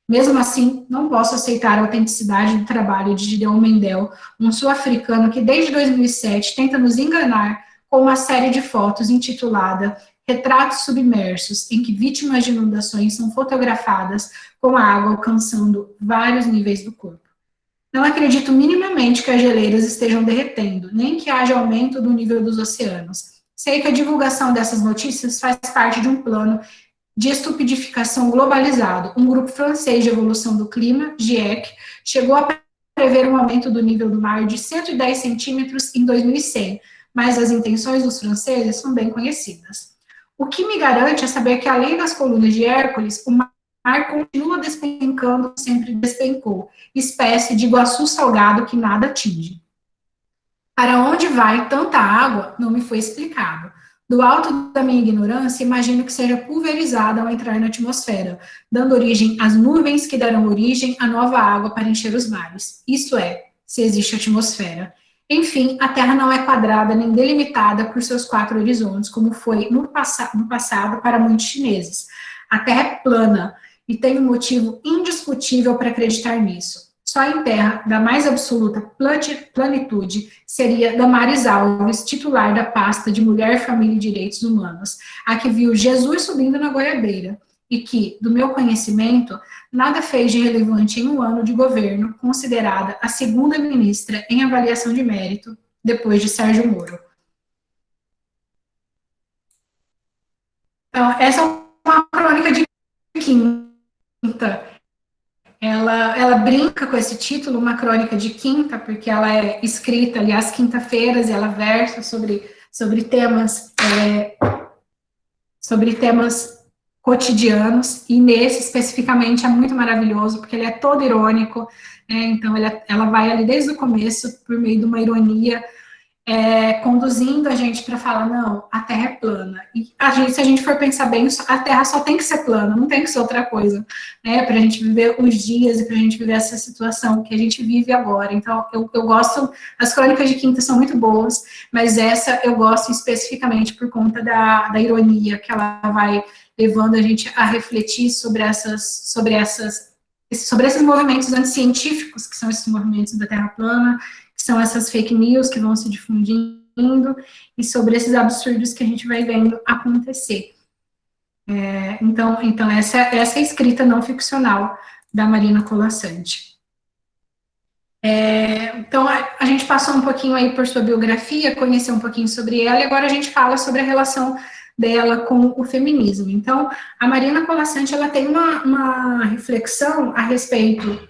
[SPEAKER 2] Mesmo assim, não posso aceitar a autenticidade do trabalho de Gideon Mendel, um sul-africano que desde 2007 tenta nos enganar com uma série de fotos intitulada Retratos Submersos, em que vítimas de inundações são fotografadas com a água alcançando vários níveis do corpo. Não acredito minimamente que as geleiras estejam derretendo, nem que haja aumento do nível dos oceanos. Sei que a divulgação dessas notícias faz parte de um plano de estupidificação globalizado. Um grupo francês de evolução do clima, GIEC, chegou a prever um aumento do nível do mar de 110 centímetros em 2100, mas as intenções dos franceses são bem conhecidas. O que me garante é saber que, além das colunas de Hércules, o mar continua despencando, sempre despencou, espécie de Iguaçu salgado que nada atinge. Para onde vai tanta água, não me foi explicado. Do alto da minha ignorância, imagino que seja pulverizada ao entrar na atmosfera, dando origem às nuvens que darão origem à nova água para encher os mares. Isso é, se existe atmosfera. Enfim, a Terra não é quadrada nem delimitada por seus 4 horizontes, como foi no passado para muitos chineses. A Terra é plana e tem um motivo indiscutível para acreditar nisso. Só em terra da mais absoluta plenitude seria Damares Alves, titular da pasta de Mulher, Família e Direitos Humanos, a que viu Jesus subindo na goiabeira, e que, do meu conhecimento, nada fez de relevante em um ano de governo, considerada a segunda ministra em avaliação de mérito, depois de Sérgio Moro. Então, essa é uma crônica de quinta. ela brinca com esse título, uma crônica de quinta, porque ela é escrita ali às quinta-feiras, e ela versa sobre temas cotidianos, e nesse especificamente é muito maravilhoso, porque ele é todo irônico, então ela vai ali desde o começo, por meio de uma ironia, conduzindo a gente para falar, não, a Terra é plana, e se a gente for pensar bem, a Terra só tem que ser plana, não tem que ser outra coisa, para a gente viver os dias, e para a gente viver essa situação que a gente vive agora. Então, eu gosto, as crônicas de quinta são muito boas, mas essa eu gosto especificamente por conta da ironia, que ela vai levando a gente a refletir sobre esses movimentos anticientíficos, que são esses movimentos da Terra plana, que são essas fake news que vão se difundindo, e sobre esses absurdos que a gente vai vendo acontecer. Então essa é a escrita não ficcional da Marina Colasanti. Então, a gente passou um pouquinho aí por sua biografia, conheceu um pouquinho sobre ela, e agora a gente fala sobre a relação dela com o feminismo. Então, a Marina Colasanti, ela tem uma reflexão a respeito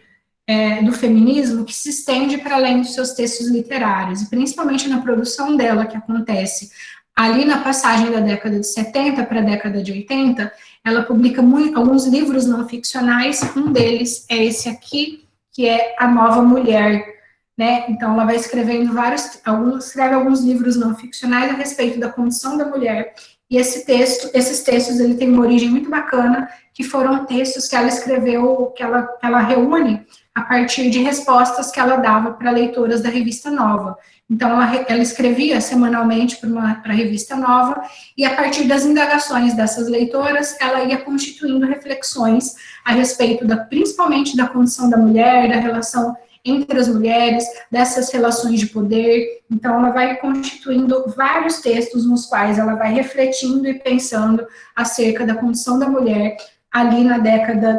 [SPEAKER 2] do feminismo que se estende para além dos seus textos literários, e principalmente na produção dela, que acontece ali na passagem da década de 70 para a década de 80, ela publica alguns livros não ficcionais, um deles é esse aqui, que é A Nova Mulher, né? Então, ela vai escrevendo escreve alguns livros não ficcionais a respeito da condição da mulher, e esses textos, ele tem uma origem muito bacana, que foram textos que ela escreveu, que ela reúne a partir de respostas que ela dava para leitoras da Revista Nova. Então, ela escrevia semanalmente para a Revista Nova, e a partir das indagações dessas leitoras, ela ia constituindo reflexões a respeito principalmente da condição da mulher, da relação entre as mulheres, dessas relações de poder. Então, ela vai constituindo vários textos nos quais ela vai refletindo e pensando acerca da condição da mulher ali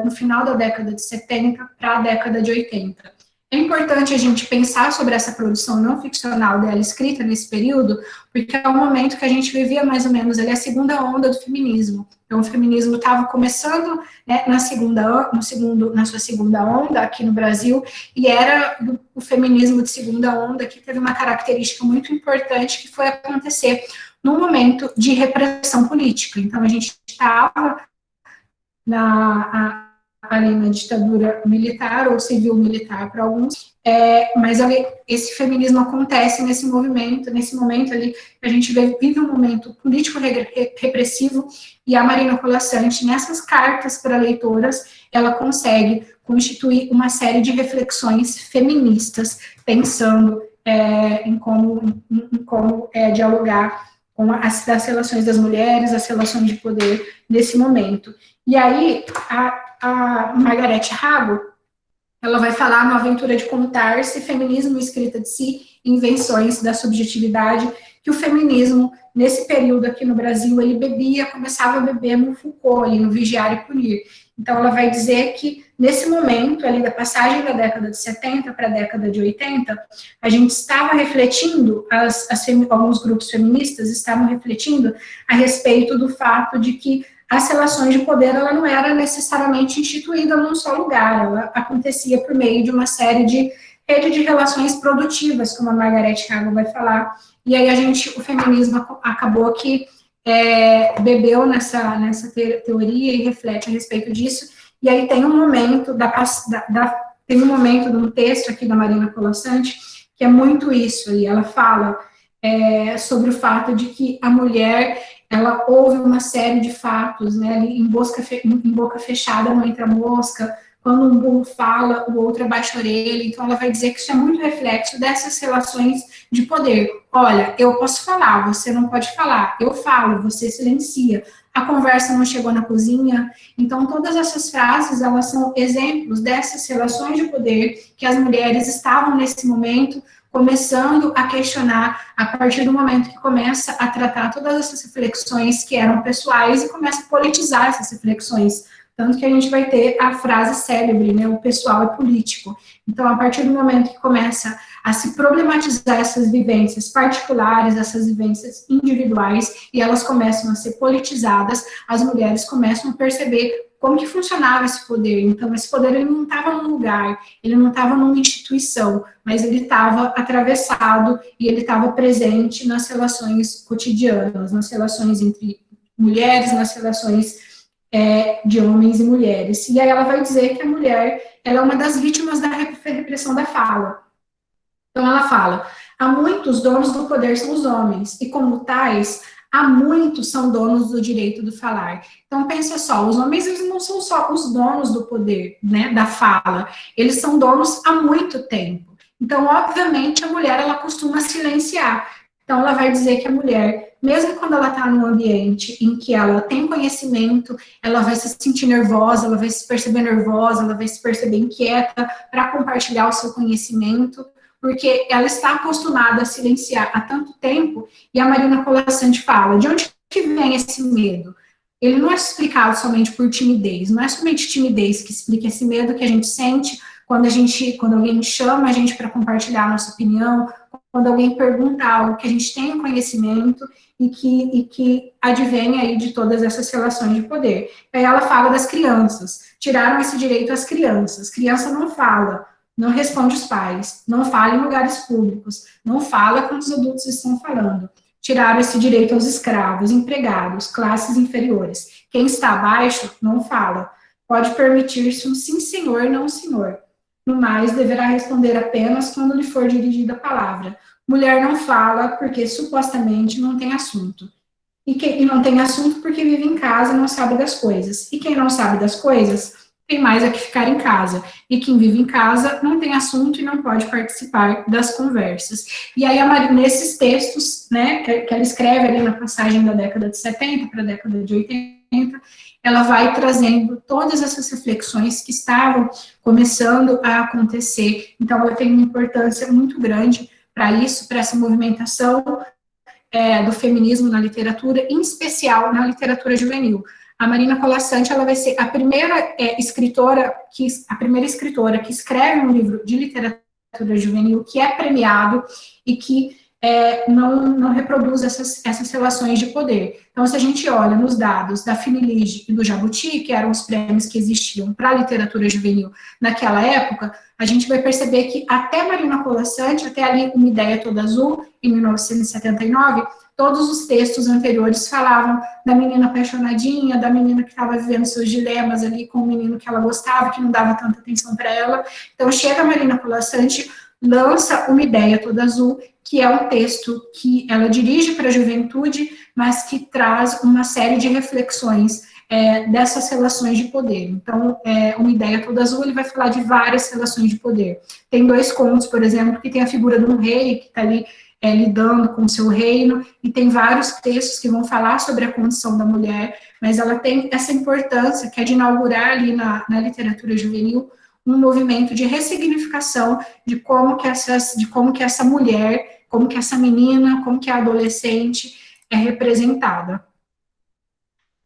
[SPEAKER 2] no final da década de 70 para a década de 80. É importante a gente pensar sobre essa produção não ficcional dela, escrita nesse período, porque é um momento que a gente vivia mais ou menos ali a segunda onda do feminismo. Então, o feminismo estava começando, né, na sua segunda onda aqui no Brasil, e era o feminismo de segunda onda que teve uma característica muito importante, que foi acontecer num momento de repressão política. Então, a gente estava ali na ditadura militar ou civil-militar para alguns, mas ali, esse feminismo acontece nesse momento ali, a gente vive um momento político repressivo, e a Marina Colasanti, nessas cartas para leitoras, ela consegue constituir uma série de reflexões feministas, pensando em como dialogar com as relações das mulheres, as relações de poder nesse momento. E aí, a Margareth Hago, ela vai falar no Aventura de Contar-se, Feminismo, Escrita de Si, Invenções da Subjetividade, que o feminismo, nesse período aqui no Brasil, ele começava a beber no Foucault, ali no Vigiar e Punir. Então, ela vai dizer que, nesse momento, ali da passagem da década de 70 para a década de 80, a gente estava refletindo, alguns grupos feministas estavam refletindo a respeito do fato de que as relações de poder, ela não era necessariamente instituída num só lugar, ela acontecia por meio de uma série de rede de relações produtivas, como a Margareth Hago vai falar, e aí o feminismo acabou que bebeu nessa teoria e reflete a respeito disso, e aí tem um momento de um texto aqui da Marina Colasanti, que é muito isso, e ela fala sobre o fato de que a mulher, ela ouve uma série de fatos, né, ali em boca fechada não entra mosca, quando um burro fala, o outro abaixa a orelha, então ela vai dizer que isso é muito reflexo dessas relações de poder. Olha, eu posso falar, você não pode falar, eu falo, você silencia, a conversa não chegou na cozinha. Então, todas essas frases, elas são exemplos dessas relações de poder que as mulheres estavam nesse momento começando a questionar a partir do momento que começa a tratar todas essas reflexões que eram pessoais e começa a politizar essas reflexões. Tanto que a gente vai ter a frase célebre, né, o pessoal é político. Então, a partir do momento que começa a se problematizar essas vivências particulares, essas vivências individuais, e elas começam a ser politizadas, as mulheres começam a perceber como que funcionava esse poder. Então, esse poder ele não estava num lugar, ele não estava numa instituição, mas ele estava atravessado e ele estava presente nas relações cotidianas, nas relações entre mulheres, nas relações de homens e mulheres. E aí ela vai dizer que a mulher ela é uma das vítimas da repressão da fala. Então ela fala, há muitos donos do poder são os homens, e como tais, há muitos são donos do direito do falar. Então pensa só, os homens eles não são só os donos do poder, né, da fala, eles são donos há muito tempo. Então, obviamente, a mulher ela costuma silenciar. Então ela vai dizer que a mulher, mesmo quando ela está num ambiente em que ela tem conhecimento, ela vai se sentir nervosa, ela vai se perceber nervosa, ela vai se perceber inquieta para compartilhar o seu conhecimento, porque ela está acostumada a silenciar há tanto tempo, e a Marina Colasanti fala, de onde que vem esse medo? Ele não é explicado somente por timidez, não é somente timidez que explica esse medo que a gente sente quando alguém chama a gente para compartilhar a nossa opinião, quando alguém pergunta algo que a gente tem um conhecimento e que advém aí de todas essas relações de poder. Aí ela fala das crianças, tiraram esse direito às crianças, criança não fala, não responde os pais, não fala em lugares públicos, não fala quando os adultos estão falando. Tiraram esse direito aos escravos, empregados, classes inferiores. Quem está abaixo não fala. Pode permitir-se um sim senhor, não senhor. No mais, deverá responder apenas quando lhe for dirigida a palavra. Mulher não fala porque supostamente não tem assunto. E não tem assunto porque vive em casa e não sabe das coisas. E quem não sabe das coisas tem mais a que ficar em casa. E quem vive em casa não tem assunto e não pode participar das conversas. E aí, a Marina, nesses textos, né, que ela escreve ali na passagem da década de 70 para a década de 80, ela vai trazendo todas essas reflexões que estavam começando a acontecer. Então, ela tem uma importância muito grande para isso, para essa movimentação do feminismo na literatura, em especial na literatura juvenil. A Marina Colasanti, ela vai ser a primeira escritora que escreve um livro de literatura juvenil que é premiado e que não reproduz essas relações de poder. Então, se a gente olha nos dados da Finilige e do Jabuti, que eram os prêmios que existiam para a literatura juvenil naquela época, a gente vai perceber que até Marina Colasanti, até ali Uma Ideia Toda Azul, em 1979, todos os textos anteriores falavam da menina apaixonadinha, da menina que estava vivendo seus dilemas ali com o menino que ela gostava, que não dava tanta atenção para ela. Então, chega a Marina Colasanti, lança Uma Ideia Toda Azul, que é um texto que ela dirige para a juventude, mas que traz uma série de reflexões dessas relações de poder. Então, Uma Ideia Toda Azul, ele vai falar de várias relações de poder. Tem 2 contos, por exemplo, que tem a figura de um rei, que está ali lidando com o seu reino, e tem vários textos que vão falar sobre a condição da mulher, mas ela tem essa importância, que é de inaugurar ali na literatura juvenil, um movimento de ressignificação de como que essa mulher, como que essa menina, como que a adolescente é representada.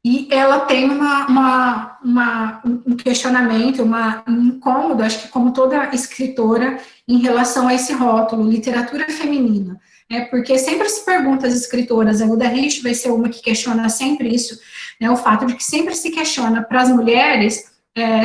[SPEAKER 2] E ela tem um questionamento, um incômodo, acho que como toda escritora, em relação a esse rótulo, literatura feminina, né, porque sempre se pergunta às escritoras, a Uda Rich vai ser uma que questiona sempre isso, né, o fato de que sempre se questiona para as mulheres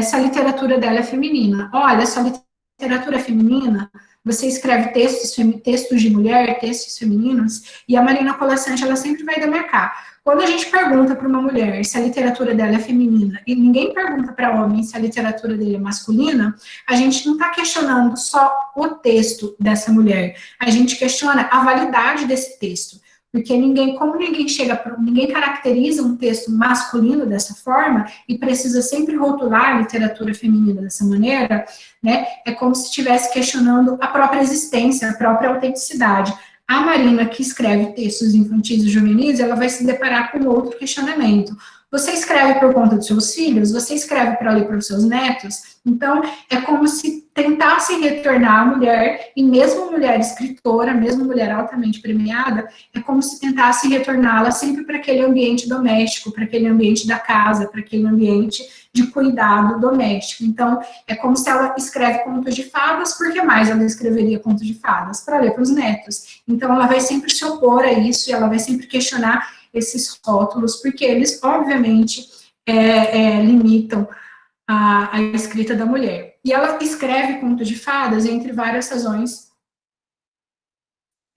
[SPEAKER 2] se a literatura dela é feminina. Olha, se a literatura é feminina, você escreve textos de mulher, textos femininos, e a Marina Colasanti, ela sempre vai demarcar. Quando a gente pergunta para uma mulher se a literatura dela é feminina, e ninguém pergunta para homem se a literatura dele é masculina, a gente não está questionando só o texto dessa mulher, a gente questiona a validade desse texto. Porque ninguém caracteriza um texto masculino dessa forma e precisa sempre rotular a literatura feminina dessa maneira, né? É como se estivesse questionando a própria existência, a própria autenticidade. A Marina, que escreve textos infantis e juvenis, ela vai se deparar com outro questionamento. Você escreve por conta dos seus filhos? Você escreve para ler para os seus netos? Então, é como se tentasse retornar a mulher, e mesmo mulher escritora, mesmo mulher altamente premiada, é como se tentasse retorná-la sempre para aquele ambiente doméstico, para aquele ambiente da casa, para aquele ambiente de cuidado doméstico. Então, é como se ela escreve contos de fadas, porque mais ela escreveria contos de fadas? Para ler para os netos. Então, ela vai sempre se opor a isso, e ela vai sempre questionar esses rótulos, porque eles, obviamente, limitam a escrita da mulher. E ela escreve contos de fadas entre várias razões.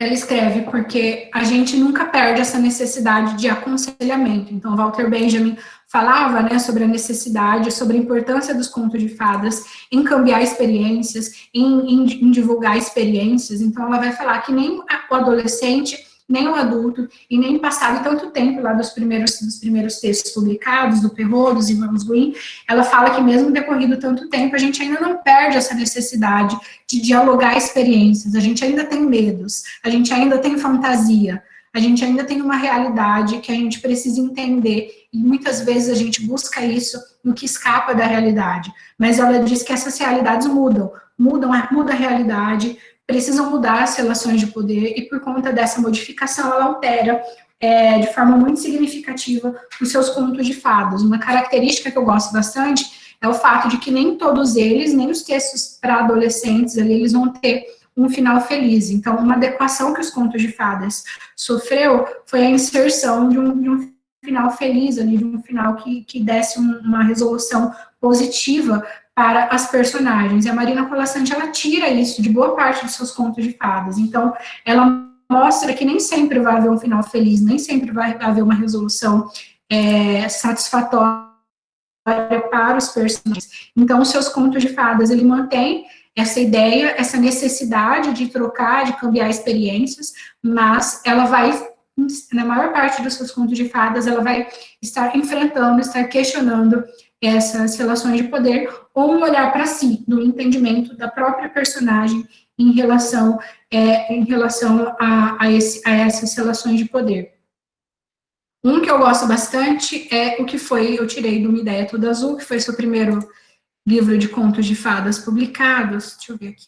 [SPEAKER 2] Ela escreve porque a gente nunca perde essa necessidade de aconselhamento. Então, Walter Benjamin falava, né, sobre a necessidade, sobre a importância dos contos de fadas em cambiar experiências, em divulgar experiências. Então, ela vai falar que nem o adolescente, nem o adulto, e nem passado tanto tempo lá dos primeiros textos publicados, do Perrault, dos irmãos Green, ela fala que mesmo decorrido tanto tempo, a gente ainda não perde essa necessidade de dialogar experiências, a gente ainda tem medos, a gente ainda tem fantasia, a gente ainda tem uma realidade que a gente precisa entender, e muitas vezes a gente busca isso no que escapa da realidade, mas ela diz que essas realidades muda a realidade, precisam mudar as relações de poder, e por conta dessa modificação, ela altera de forma muito significativa os seus contos de fadas. Uma característica que eu gosto bastante é o fato de que nem todos eles, nem os textos para adolescentes, ali, eles vão ter um final feliz. Então, uma adequação que os contos de fadas sofreu foi a inserção de um final feliz, ali, de um final que desse uma resolução positiva para as personagens. E a Marina Colasanti, ela tira isso de boa parte dos seus contos de fadas. Então, ela mostra que nem sempre vai haver um final feliz, nem sempre vai haver uma resolução satisfatória para os personagens. Então, os seus contos de fadas, ele mantém essa ideia, essa necessidade de trocar, de cambiar experiências, mas ela vai, na maior parte dos seus contos de fadas, ela vai estar enfrentando, estar questionando essas relações de poder, ou um olhar para si, no entendimento da própria personagem em relação a essas relações de poder. Um que eu gosto bastante é o que eu tirei de Uma Ideia Toda Azul, que foi seu primeiro livro de contos de fadas publicados. Deixa eu ver aqui.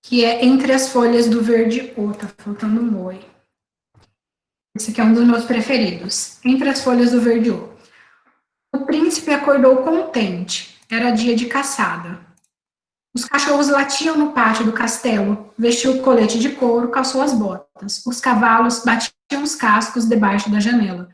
[SPEAKER 2] Que é Entre as Folhas do Verde O, tá faltando um oi. Esse aqui é um dos meus preferidos. Entre as Folhas do Verde O. O príncipe acordou contente. Era dia de caçada. Os cachorros latiam no pátio do castelo. Vestiu o colete de couro, calçou as botas. Os cavalos batiam os cascos debaixo da janela.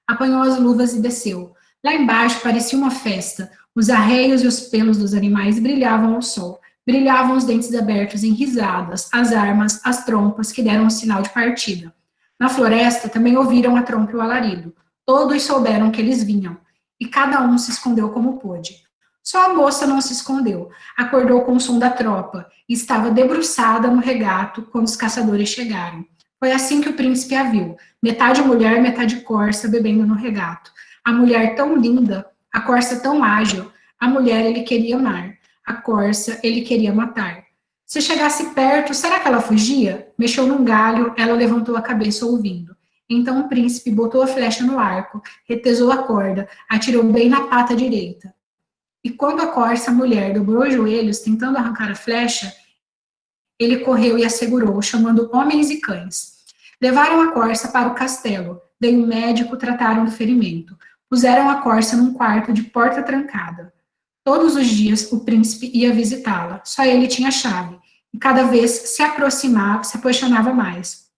[SPEAKER 2] Apanhou as luvas e desceu. Lá embaixo parecia uma festa. Os arreios e os pelos dos animais brilhavam ao sol. Brilhavam os dentes abertos em risadas, as armas, as trompas que deram o sinal de partida. Na floresta também ouviram a trompa e o alarido. Todos souberam que eles vinham, e cada um se escondeu como pôde. Só a moça não se escondeu, acordou com o som da tropa, e estava debruçada no regato quando os caçadores chegaram. Foi assim que o príncipe a viu, metade mulher, metade corça, bebendo no regato. A mulher tão linda, a corça tão ágil, a mulher ele queria amar. A corça ele queria matar. Se chegasse perto, será que ela fugia? Mexeu num galho, ela levantou a cabeça ouvindo. Então o príncipe botou a flecha no arco, retesou a corda, atirou bem na pata direita. E quando a corça, a mulher, dobrou os joelhos, tentando arrancar a flecha, ele correu e a segurou, chamando homens e cães. Levaram a corça para o castelo, daí o médico trataram do ferimento. Puseram a corça num quarto de porta trancada. Todos os dias o príncipe ia visitá-la, só ele tinha chave, e cada vez se apaixonava mais.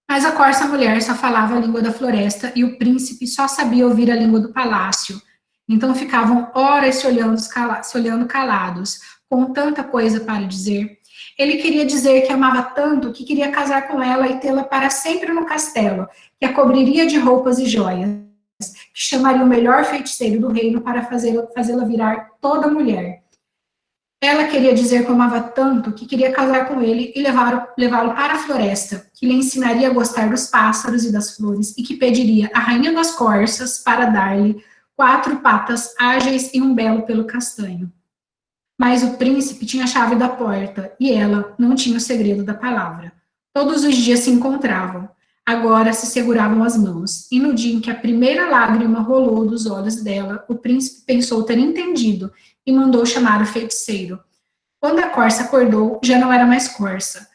[SPEAKER 2] Mas a corça mulher só falava a língua da floresta e o príncipe só sabia ouvir a língua do palácio. Então ficavam horas se olhando calados, com tanta coisa para dizer. Ele queria dizer que amava tanto que queria casar com ela e tê-la para sempre no castelo, que a cobriria de roupas e joias, que chamaria o melhor feiticeiro do reino para fazê-la virar toda mulher. Ela queria dizer que amava tanto que queria casar com ele e levá-lo para a floresta, que lhe ensinaria a gostar dos pássaros e das flores e que pediria a rainha das corças para dar-lhe 4 patas ágeis e um belo pelo castanho. Mas o príncipe tinha a chave da porta e ela não tinha o segredo da palavra. Todos os dias se encontravam. Agora se seguravam as mãos, e no dia em que a primeira lágrima rolou dos olhos dela, o príncipe pensou ter entendido e mandou chamar o feiticeiro. Quando a corça acordou, já não era mais corça.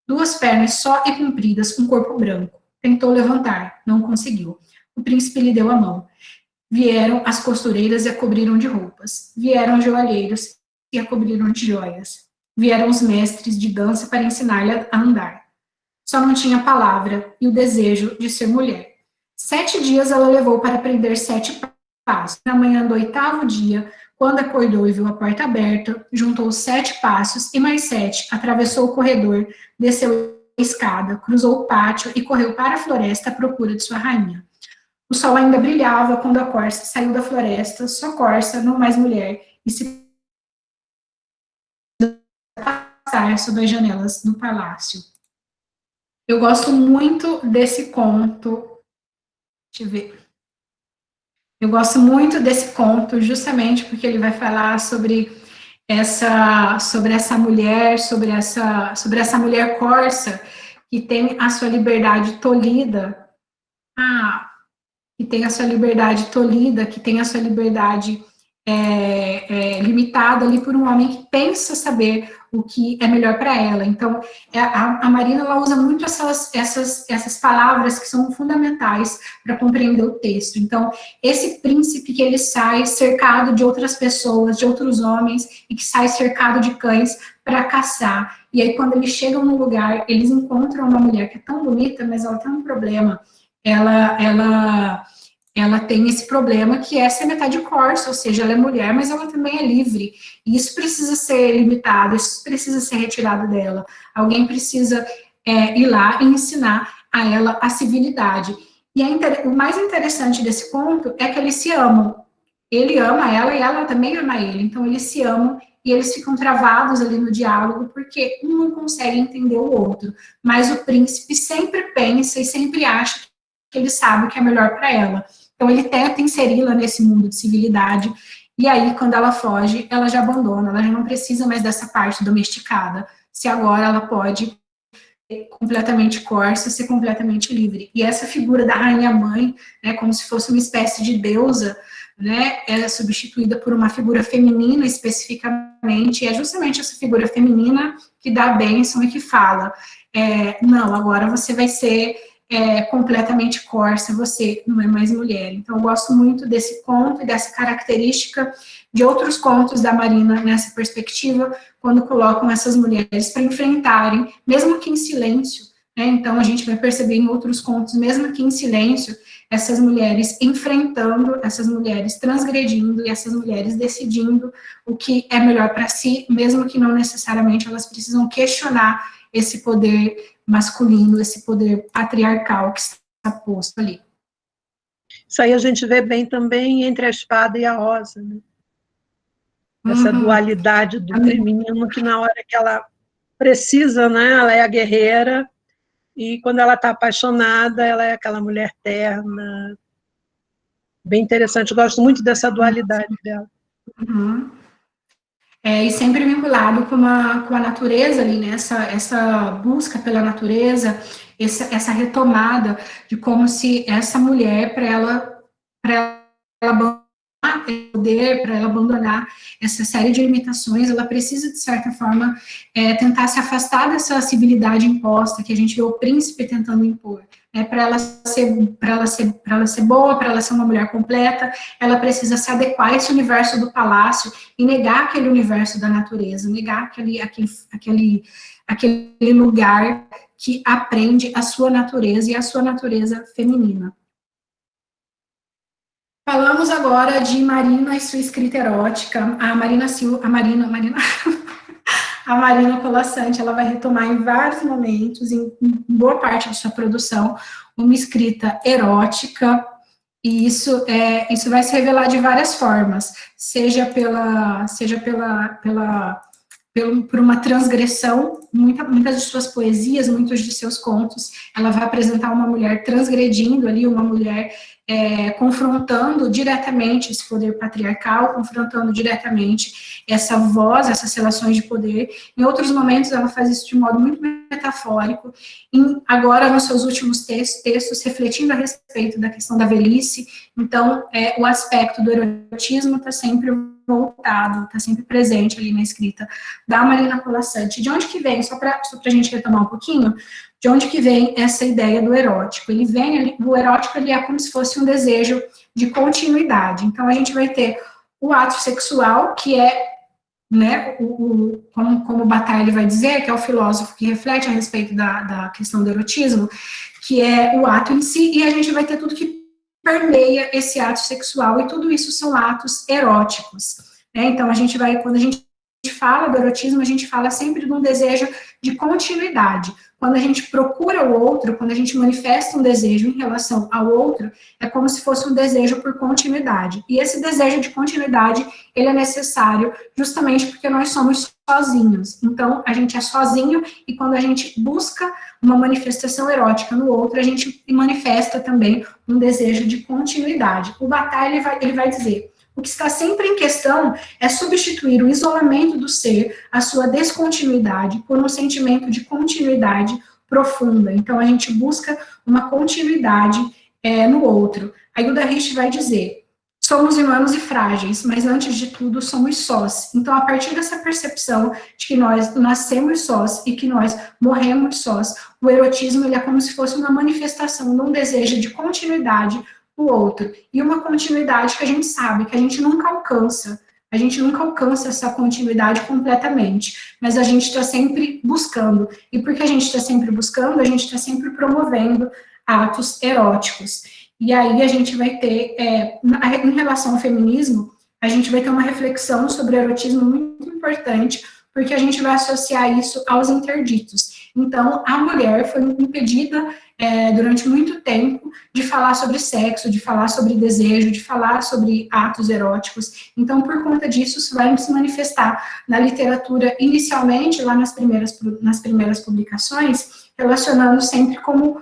[SPEAKER 2] 2 pernas só e compridas, um corpo branco. Tentou levantar, não conseguiu. O príncipe lhe deu a mão. Vieram as costureiras e a cobriram de roupas. Vieram os joalheiros e a cobriram de joias. Vieram os mestres de dança para ensinar-lhe a andar. Só não tinha palavra e o desejo de ser mulher. 7 dias ela levou para aprender 7 passos. Na manhã do 8º dia, quando acordou e viu a porta aberta, juntou 7 passos e mais 7, atravessou o corredor, desceu a escada, cruzou o pátio e correu para a floresta à procura de sua rainha. O sol ainda brilhava quando a corça saiu da floresta, só corça, não mais mulher, e se passar sob as janelas do palácio. Eu gosto muito desse conto. Deixa eu ver. Eu gosto muito desse conto, justamente porque ele vai falar sobre essa mulher, sobre essa mulher corsa que tem a sua liberdade tolhida. Que tem a sua liberdade tolhida, que tem a sua liberdade limitada ali por um homem que pensa saber o que é melhor para ela. Então, a Marina, ela usa muito essas palavras que são fundamentais para compreender o texto. Então, esse príncipe que ele sai cercado de outras pessoas, de outros homens, e que sai cercado de cães para caçar. E aí, quando eles chegam no lugar, eles encontram uma mulher que é tão bonita, mas ela tem um problema. Ela tem esse problema que é ser metade corsa, ou seja, ela é mulher, mas ela também é livre. E isso precisa ser limitado, isso precisa ser retirado dela. Alguém precisa ir lá e ensinar a ela a civilidade. E o mais interessante desse conto é que eles se amam. Ele ama ela e ela também ama ele. Então, eles se amam e eles ficam travados ali no diálogo, porque um não consegue entender o outro. Mas o príncipe sempre pensa e sempre acha que ele sabe o que é melhor para ela. Então, ele tenta inseri-la nesse mundo de civilidade, e aí, quando ela foge, ela já abandona, ela já não precisa mais dessa parte domesticada, se agora ela pode ser completamente corsa, ser completamente livre. E essa figura da rainha-mãe, né, como se fosse uma espécie de deusa, né, ela é substituída por uma figura feminina especificamente, e é justamente essa figura feminina que dá a bênção e que fala, não, agora você vai ser completamente corsa, você não é mais mulher. Então, eu gosto muito desse conto e dessa característica de outros contos da Marina nessa perspectiva, quando colocam essas mulheres para enfrentarem, mesmo que em silêncio, né? Então, a gente vai perceber em outros contos, mesmo que em silêncio, essas mulheres enfrentando, essas mulheres transgredindo e essas mulheres decidindo o que é melhor para si, mesmo que não necessariamente elas precisam questionar esse poder masculino, esse poder patriarcal que está posto ali.
[SPEAKER 4] Isso aí a gente vê bem também entre a espada e a rosa, né? Essa dualidade do feminino, que na hora que ela precisa, né, ela é a guerreira, e quando ela está apaixonada, ela é aquela mulher terna. Bem interessante, eu gosto muito dessa dualidade dela.
[SPEAKER 2] E sempre vinculado com a natureza ali, né? Essa busca pela natureza, essa retomada de como se essa mulher, para ela abandonar poder, para ela abandonar essa série de limitações, ela precisa, de certa forma, tentar se afastar dessa civilidade imposta que a gente vê o príncipe tentando impor. Para ela ser boa, para ela ser uma mulher completa, ela precisa se adequar a esse universo do palácio e negar aquele universo da natureza, negar aquele lugar que aprende a sua natureza e a sua natureza feminina. Falamos agora de Marina e sua escrita erótica. A Marina Colasanti, ela vai retomar em vários momentos, em boa parte de sua produção, uma escrita erótica, e isso vai se revelar de várias formas, seja por uma transgressão. Muitas de suas poesias, muitos de seus contos, ela vai apresentar uma mulher transgredindo ali, uma mulher confrontando diretamente esse poder patriarcal, confrontando diretamente essa voz, essas relações de poder. Em outros momentos, ela faz isso de modo muito metafórico, agora, nos seus últimos textos, refletindo a respeito da questão da velhice. Então, o aspecto do erotismo está sempre voltado, está sempre presente ali na escrita da Marina Colasanti. De onde que vem, só para a gente retomar um pouquinho, de onde que vem essa ideia do erótico? O erótico, ele é como se fosse um desejo de continuidade. Então, a gente vai ter o ato sexual, que é né, como Bataille vai dizer, que é o filósofo que reflete a respeito da questão do erotismo, que é o ato em si, e a gente vai ter tudo que permeia esse ato sexual, e tudo isso são atos eróticos, né? Então, quando a gente fala do erotismo, a gente fala sempre de um desejo de continuidade. Quando a gente procura o outro, quando a gente manifesta um desejo em relação ao outro, é como se fosse um desejo por continuidade. E esse desejo de continuidade, ele é necessário justamente porque nós somos sozinhos. Então, a gente é sozinho, e quando a gente busca uma manifestação erótica no outro, a gente manifesta também um desejo de continuidade. O Bataille, ele vai dizer: o que está sempre em questão é substituir o isolamento do ser, a sua descontinuidade, por um sentimento de continuidade profunda. Então, a gente busca uma continuidade no outro. A Hilda Rich vai dizer: somos humanos e frágeis, mas antes de tudo somos sós. Então, a partir dessa percepção de que nós nascemos sós e que nós morremos sós, o erotismo, ele é como se fosse uma manifestação de um desejo de continuidade no outro, e uma continuidade que a gente sabe que a gente nunca alcança essa continuidade completamente, mas a gente está sempre buscando, e porque a gente está sempre buscando, a gente está sempre promovendo atos eróticos. E aí a gente vai ter, em relação ao feminismo, a gente vai ter uma reflexão sobre o erotismo muito importante, porque a gente vai associar isso aos interditos. Então, a mulher foi impedida durante muito tempo de falar sobre sexo, de falar sobre desejo, de falar sobre atos eróticos. Então, por conta disso, isso vai se manifestar na literatura, inicialmente, lá nas primeiras publicações, relacionando sempre como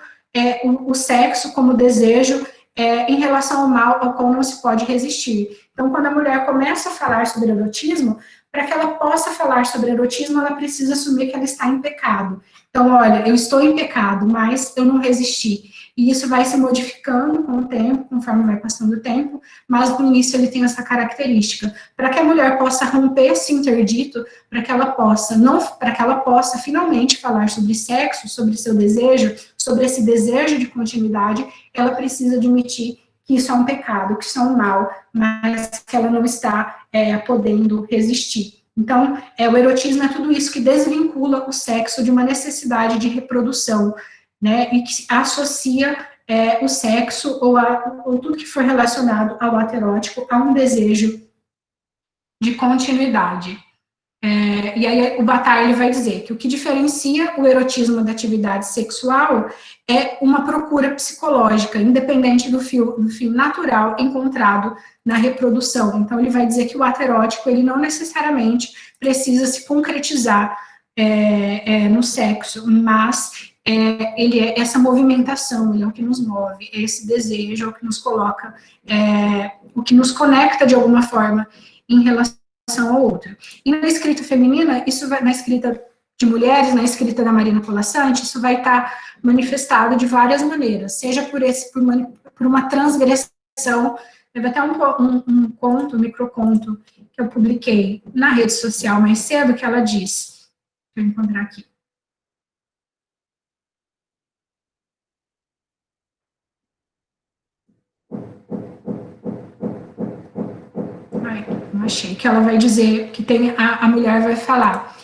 [SPEAKER 2] o sexo como desejo em relação ao mal ao qual não se pode resistir. Então, quando a mulher começa a falar sobre erotismo, para que ela possa falar sobre erotismo, ela precisa assumir que ela está em pecado. Então, olha, eu estou em pecado, mas eu não resisti. E isso vai se modificando com o tempo, conforme vai passando o tempo, mas no início ele tem essa característica. Para que a mulher possa romper esse interdito, para que ela possa finalmente falar sobre sexo, sobre seu desejo, sobre esse desejo de continuidade, ela precisa admitir que isso é um pecado, que isso é um mal, mas que ela não está podendo resistir. Então, o erotismo é tudo isso que desvincula o sexo de uma necessidade de reprodução, né, e que associa o sexo ou tudo que for relacionado ao ato erótico a um desejo de continuidade. E aí o Bataille vai dizer que o que diferencia o erotismo da atividade sexual é uma procura psicológica, independente do fim natural encontrado na reprodução. Então, ele vai dizer que o ato erótico, ele não necessariamente precisa se concretizar no sexo, mas ele é essa movimentação, ele é o que nos move, é esse desejo, é o que nos coloca, o que nos conecta de alguma forma em relação ao outro. E na escrita feminina, isso vai, na escrita de mulheres, na escrita da Marina Colasanti, isso vai estar manifestado de várias maneiras, seja por uma transgressão. Teve até um microconto que eu publiquei na rede social mais cedo, que ela diz, deixa eu encontrar aqui. Não achei, que ela vai dizer, que a mulher vai falar,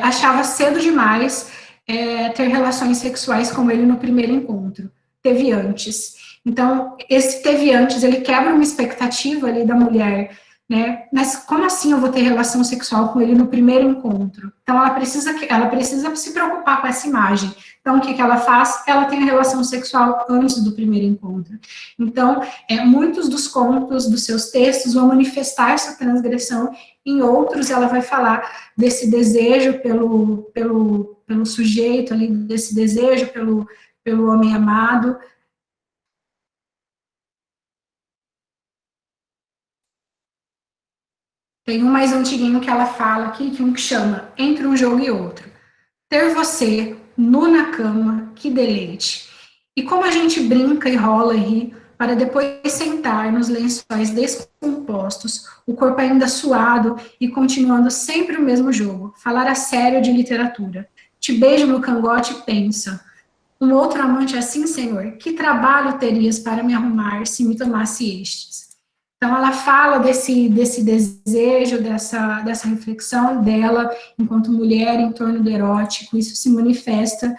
[SPEAKER 2] achava cedo demais ter relações sexuais com ele no primeiro encontro, teve antes. Então, esse teve antes, ele quebra uma expectativa ali da mulher, né, mas como assim eu vou ter relação sexual com ele no primeiro encontro? Então, ela precisa se preocupar com essa imagem. Então, o que ela faz? Ela tem a relação sexual antes do primeiro encontro. Então, muitos dos contos dos seus textos vão manifestar essa transgressão, em outros ela vai falar desse desejo pelo sujeito ali, desse desejo pelo homem amado. Tem um mais antiguinho que ela fala aqui, que chama Entre um Jogo e Outro. Ter você nu na cama, que deleite. E como a gente brinca e rola e ri, para depois sentar nos lençóis descompostos, o corpo ainda suado e continuando sempre o mesmo jogo, falar a sério de literatura. Te beijo no cangote e pensa, um outro amante assim, senhor, que trabalho terias para me arrumar se me tomasse estes? Então, ela fala desse desejo, dessa reflexão dela, enquanto mulher, em torno do erótico. Isso se manifesta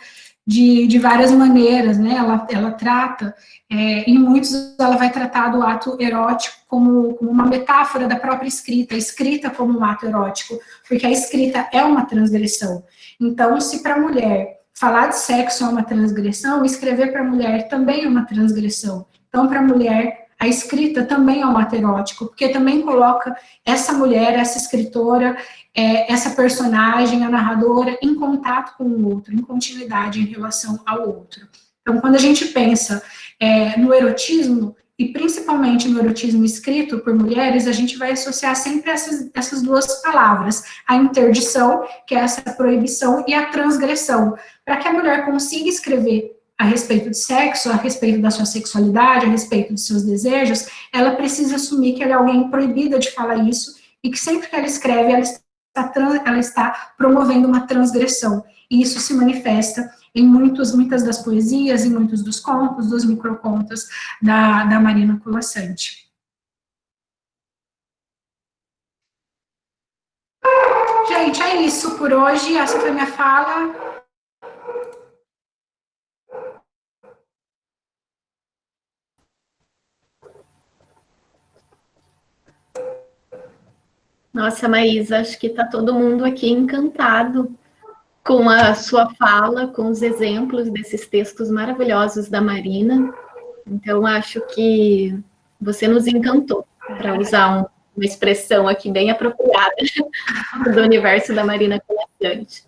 [SPEAKER 2] de várias maneiras, né? Ela trata, em muitos, ela vai tratar do ato erótico como uma metáfora da própria escrita, a escrita como um ato erótico, porque a escrita é uma transgressão. Então, se para a mulher falar de sexo é uma transgressão, escrever para a mulher também é uma transgressão. Então, para a mulher, a escrita também é um ato erótico, porque também coloca essa mulher, essa escritora, essa personagem, a narradora, em contato com o outro, em continuidade em relação ao outro. Então, quando a gente pensa no erotismo, e principalmente no erotismo escrito por mulheres, a gente vai associar sempre essas duas palavras, a interdição, que é essa proibição, e a transgressão, para que a mulher consiga escrever a respeito de sexo, a respeito da sua sexualidade, a respeito dos seus desejos, ela precisa assumir que ela é alguém proibida de falar isso, e que sempre que ela escreve, ela está promovendo uma transgressão, e isso se manifesta em muitas das poesias, em muitos dos contos, dos microcontos da Marina Colasanti. Gente, é isso por hoje, essa foi a minha fala.
[SPEAKER 3] Nossa, Maísa, acho que está todo mundo aqui encantado com a sua fala, com os exemplos desses textos maravilhosos da Marina. Então, acho que você nos encantou, para usar uma expressão aqui bem apropriada do universo da Marina Colasanti.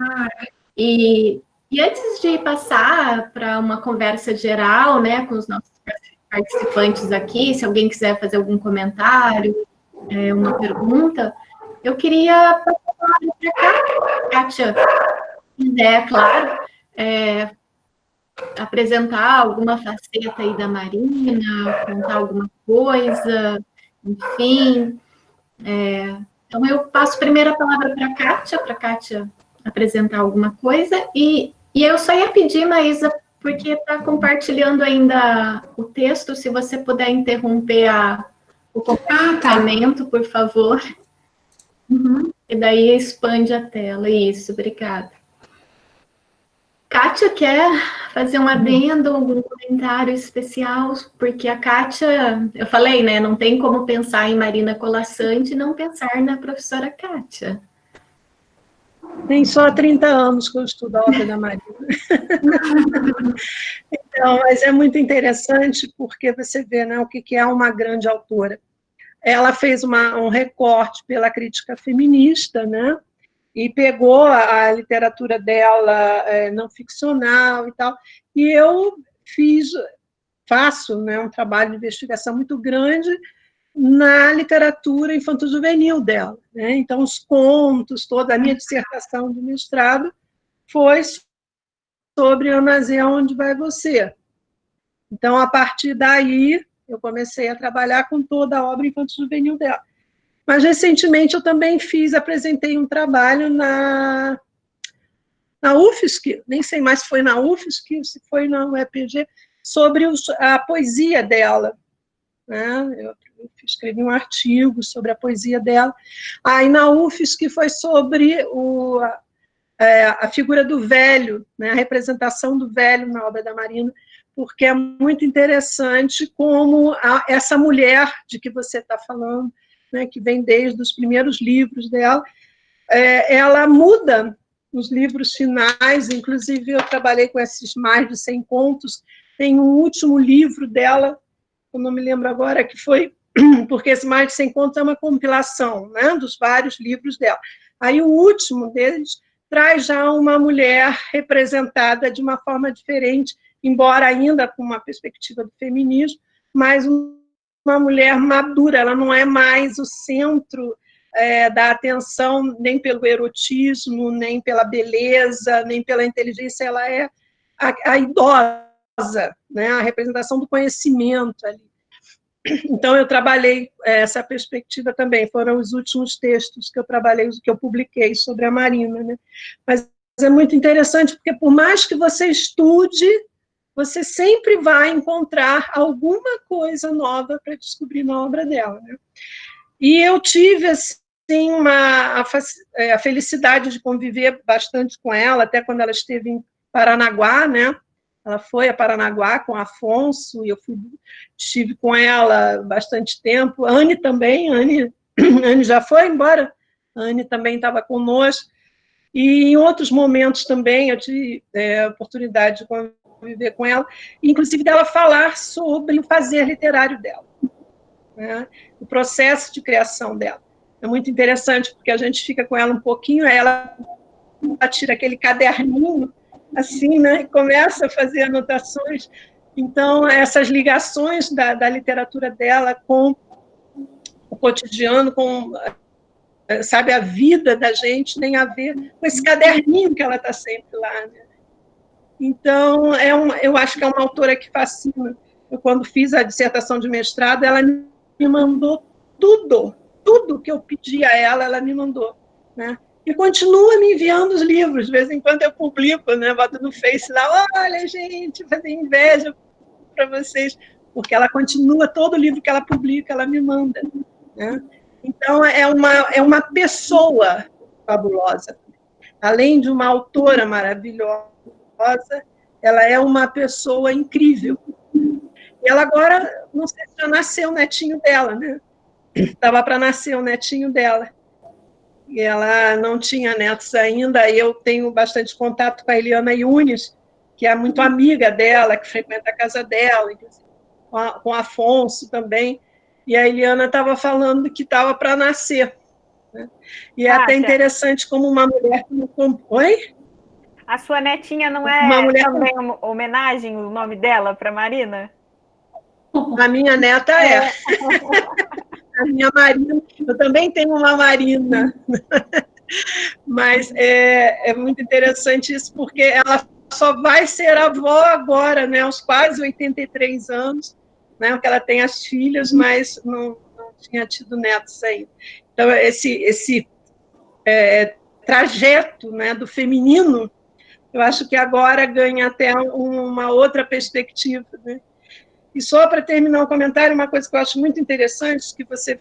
[SPEAKER 3] E antes de passar para uma conversa geral, né, com os nossos participantes aqui, se alguém quiser fazer algum comentário, uma pergunta, eu queria passar a palavra para cá, Kátia, se quiser, claro, apresentar alguma faceta aí da Marina, contar alguma coisa, enfim. Então, eu passo primeiro a palavra para a Kátia apresentar alguma coisa, e eu só ia pedir, Maísa, porque está compartilhando ainda o texto, se você puder interromper o compartilhamento, por favor. E daí expande a tela. Isso, obrigada. Kátia quer fazer um adendo, algum comentário especial? Porque a Kátia, eu falei, né, não tem como pensar em Marina Colasanti e não pensar na professora Kátia.
[SPEAKER 4] Tem só 30 anos que eu estudo a obra da Marina. Então, mas é muito interessante porque você vê, né, o que é uma grande autora. Ela fez um recorte pela crítica feminista, né, e pegou a literatura dela não ficcional e tal, e eu faço, né, um trabalho de investigação muito grande na literatura infanto-juvenil dela, né? Então, os contos, toda a minha dissertação de mestrado foi sobre Amazé, Onde Vai Você? Então, a partir daí, eu comecei a trabalhar com toda a obra infanto-juvenil dela. Mas, recentemente, eu também apresentei um trabalho na UFSC, nem sei mais se foi na UFSC, se foi na UEPG, sobre a poesia dela, né? Eu escrevi um artigo sobre a poesia dela. Aí, na UFSC, foi sobre a figura do velho, né? A representação do velho na obra da Marina, porque é muito interessante como essa mulher de que você está falando, né, que vem desde os primeiros livros dela, ela muda nos livros finais, inclusive eu trabalhei com esses mais de 100 contos, tem um último livro dela, eu não me lembro agora, que foi, porque esse mais de 100 contos é uma compilação, né, dos vários livros dela. Aí o último deles traz já uma mulher representada de uma forma diferente, embora ainda com uma perspectiva do feminismo, mas uma mulher madura, ela não é mais o centro da atenção, nem pelo erotismo, nem pela beleza, nem pela inteligência, ela é a idosa, né, a representação do conhecimento ali. Então, eu trabalhei essa perspectiva também, foram os últimos textos que eu trabalhei, que eu publiquei sobre a Marina, né? Mas é muito interessante, porque por mais que você estude você sempre vai encontrar alguma coisa nova para descobrir na obra dela, né? E eu tive, assim, a felicidade de conviver bastante com ela, até quando ela esteve em Paranaguá, né? Ela foi a Paranaguá com Afonso, e eu estive com ela bastante tempo. Anne também, Anne já foi embora, Anne também estava conosco. E em outros momentos também eu tive a oportunidade de conviver com ela, inclusive dela falar sobre o fazer literário dela, né? O processo de criação dela. É muito interessante, porque a gente fica com ela um pouquinho, aí ela tira aquele caderninho, assim, né, e começa a fazer anotações. Então, essas ligações da literatura dela com o cotidiano, com, sabe, a vida da gente, tem a ver com esse caderninho que ela está sempre lá, né? Então, eu acho que é uma autora que fascina. Eu, quando fiz a dissertação de mestrado, ela me mandou tudo que eu pedi a ela, ela me mandou, né? E continua me enviando os livros, de vez em quando eu publico, né? Boto no Face lá, olha, gente, fazer inveja para vocês, porque ela continua, todo livro que ela publica, ela me manda, né? Então, é uma pessoa fabulosa. Além de uma autora maravilhosa, ela é uma pessoa incrível. E ela agora, não sei se já nasceu o netinho dela, né? Estava para nascer o netinho dela. E ela não tinha netos ainda, e eu tenho bastante contato com a Eliana Yunes, que é muito amiga dela, que frequenta a casa dela, inclusive com o Afonso também, e a Eliana estava falando que estava para nascer, né? E é até interessante como uma mulher... Oi?
[SPEAKER 1] A sua netinha não é também uma homenagem, o nome dela, para Marina?
[SPEAKER 4] A minha neta é. A minha Marina, eu também tenho uma Marina, mas é muito interessante isso, porque ela só vai ser avó agora, né, aos quase 83 anos, né, porque ela tem as filhas, mas não tinha tido netos ainda. Então, esse trajeto, né, do feminino, eu acho que agora ganha até uma outra perspectiva, né? E só para terminar o comentário, uma coisa que eu acho muito interessante, que você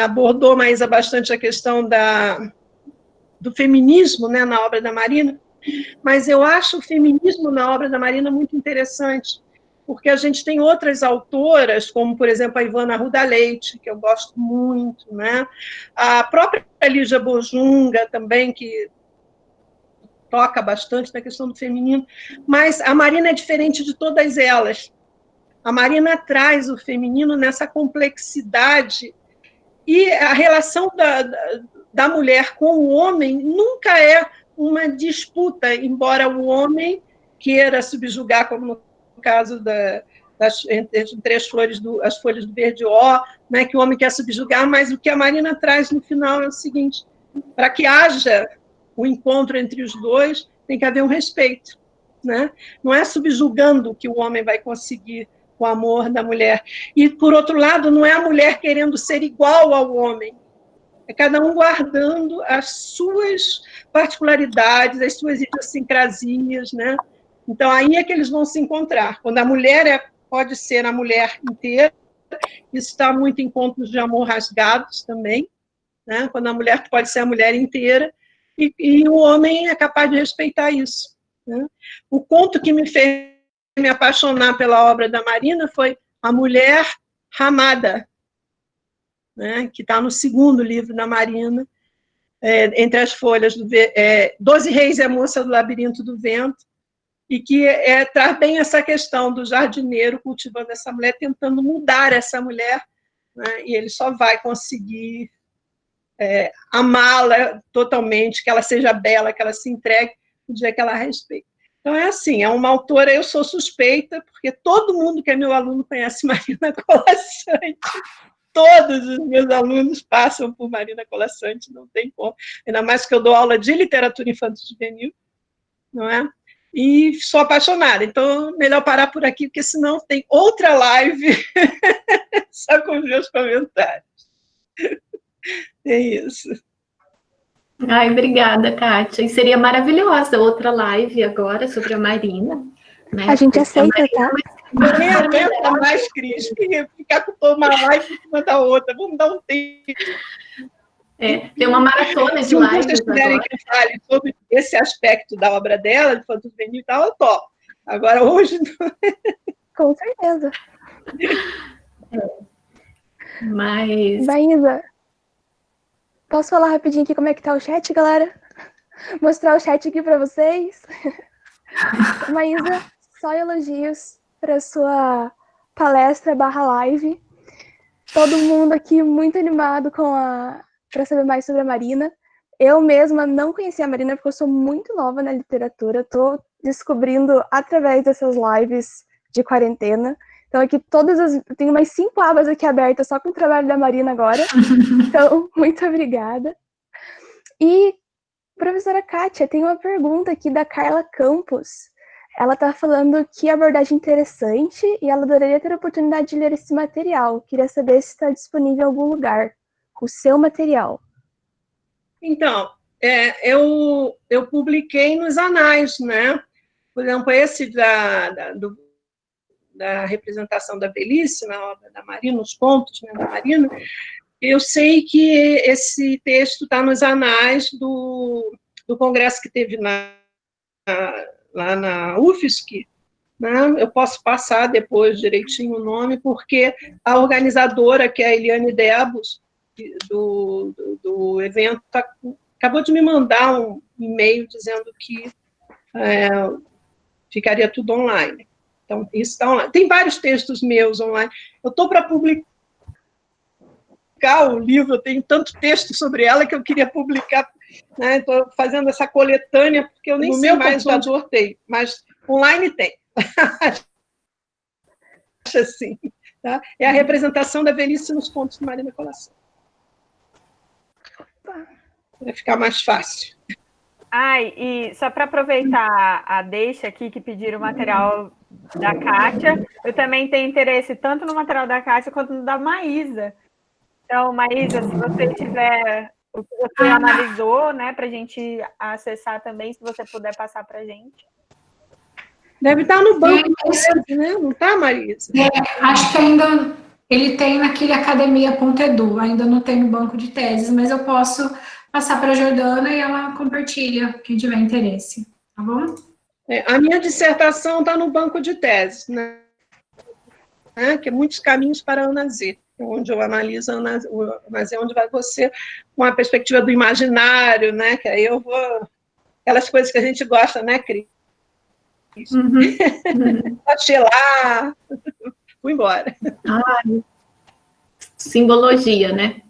[SPEAKER 4] abordou, Maísa, bastante a questão do feminismo, né, na obra da Marina, mas eu acho o feminismo na obra da Marina muito interessante, porque a gente tem outras autoras, como, por exemplo, a Ivana Arruda Leite, que eu gosto muito, né? A própria Lígia Bojunga também, que toca bastante na questão do feminino, mas a Marina é diferente de todas elas. A Marina traz o feminino nessa complexidade, e a relação da mulher com o homem nunca é uma disputa, embora o homem queira subjugar, como no caso entre as folhas do verde-ó, né, que o homem quer subjugar, mas o que a Marina traz no final é o seguinte: para que haja o encontro entre os dois, tem que haver um respeito, né? Não é subjugando que o homem vai conseguir o amor da mulher. E, por outro lado, não é a mulher querendo ser igual ao homem, é cada um guardando as suas particularidades, as suas idiosincrasias, né? Então, aí é que eles vão se encontrar. Quando a mulher pode ser a mulher inteira, isso está muito em contos de amor rasgados também, né? Quando a mulher pode ser a mulher inteira, e o homem é capaz de respeitar isso, né? O conto que me fez me apaixonar pela obra da Marina foi A Mulher Ramada, né? Que está no segundo livro da Marina, entre as folhas do 12 Reis e a Moça do Labirinto do Vento, e que traz bem essa questão do jardineiro cultivando essa mulher, tentando mudar essa mulher, né? E ele só vai conseguir amá-la totalmente, que ela seja bela, que ela se entregue no dia que ela respeita. Então, é assim, é uma autora, eu sou suspeita, porque todo mundo que é meu aluno conhece Marina Colaçante. Todos os meus alunos passam por Marina Colaçante, não tem como. Ainda mais que eu dou aula de literatura infanto-juvenil, não é? E sou apaixonada. Então, melhor parar por aqui, porque senão tem outra live só com os meus comentários. É isso.
[SPEAKER 3] Ai, obrigada, Kátia. E seria maravilhosa outra live agora sobre a Marina, né?
[SPEAKER 5] A gente aceita, tá?
[SPEAKER 4] Não nem aguenta mais, Cris. Ficar com uma live e mandar outra. Vamos dar um tempo.
[SPEAKER 3] Tem uma maratona de
[SPEAKER 4] Se
[SPEAKER 3] lives
[SPEAKER 4] vocês quiserem
[SPEAKER 3] agora.
[SPEAKER 4] que eu fale sobre esse aspecto da obra dela, de infanto juvenil e tal, eu topo. Agora, hoje...
[SPEAKER 5] Com certeza.
[SPEAKER 3] Mas...
[SPEAKER 5] Maísa, posso falar rapidinho aqui como é que tá o chat, galera? Mostrar o chat aqui para vocês. Maísa, só elogios para sua palestra /live. Todo mundo aqui muito animado para saber mais sobre a Marina. Eu mesma não conhecia a Marina porque eu sou muito nova na literatura. Estou descobrindo através dessas lives de quarentena. Então aqui tenho umas 5 abas aqui abertas só com o trabalho da Marina agora. Então, muito obrigada. E, professora Kátia, tem uma pergunta aqui da Carla Campos. Ela está falando que abordagem interessante e ela adoraria ter a oportunidade de ler esse material. Queria saber se está disponível em algum lugar, o seu material.
[SPEAKER 4] Então, eu publiquei nos anais, né? Por exemplo, esse da representação da velhice, na obra da Marina, os contos, né, da Marina, eu sei que esse texto está nos anais do congresso que teve lá na UFSC, né? Eu posso passar depois direitinho o nome, porque a organizadora, que é a Eliane Debos, do evento, acabou de me mandar um e-mail dizendo que ficaria tudo online. Então, isso está online. Tem vários textos meus online. Eu estou para publicar o livro, eu tenho tanto texto sobre ela que eu queria publicar, né? Estou fazendo essa coletânea, porque eu nem sei mais o computador tem, mas online tem. Acho assim. Tá? É a representação da velhice nos contos de Marina Colação. Vai ficar mais fácil.
[SPEAKER 1] E só para aproveitar a deixa aqui que pediram o material da Kátia, eu também tenho interesse tanto no material da Kátia quanto no da Maísa. Então, Maísa, se você tiver o que você analisou, né, para a gente acessar também, se você puder passar para a gente.
[SPEAKER 4] Deve estar no banco, né? Não está, Marisa?
[SPEAKER 2] Acho que ainda ele tem naquele academia.edu, ainda não tem no banco de teses, mas eu posso passar para a Jordana e ela compartilha, quem tiver interesse, tá bom?
[SPEAKER 4] A minha dissertação está no banco de teses, né? Que é Muitos Caminhos para a Ana Z, onde eu analiso a Ana Z, onde vai você, com a perspectiva do imaginário, né? Que aí eu vou... Aquelas coisas que a gente gosta, né, Cris? Pode lá, fui embora.
[SPEAKER 3] Simbologia, né?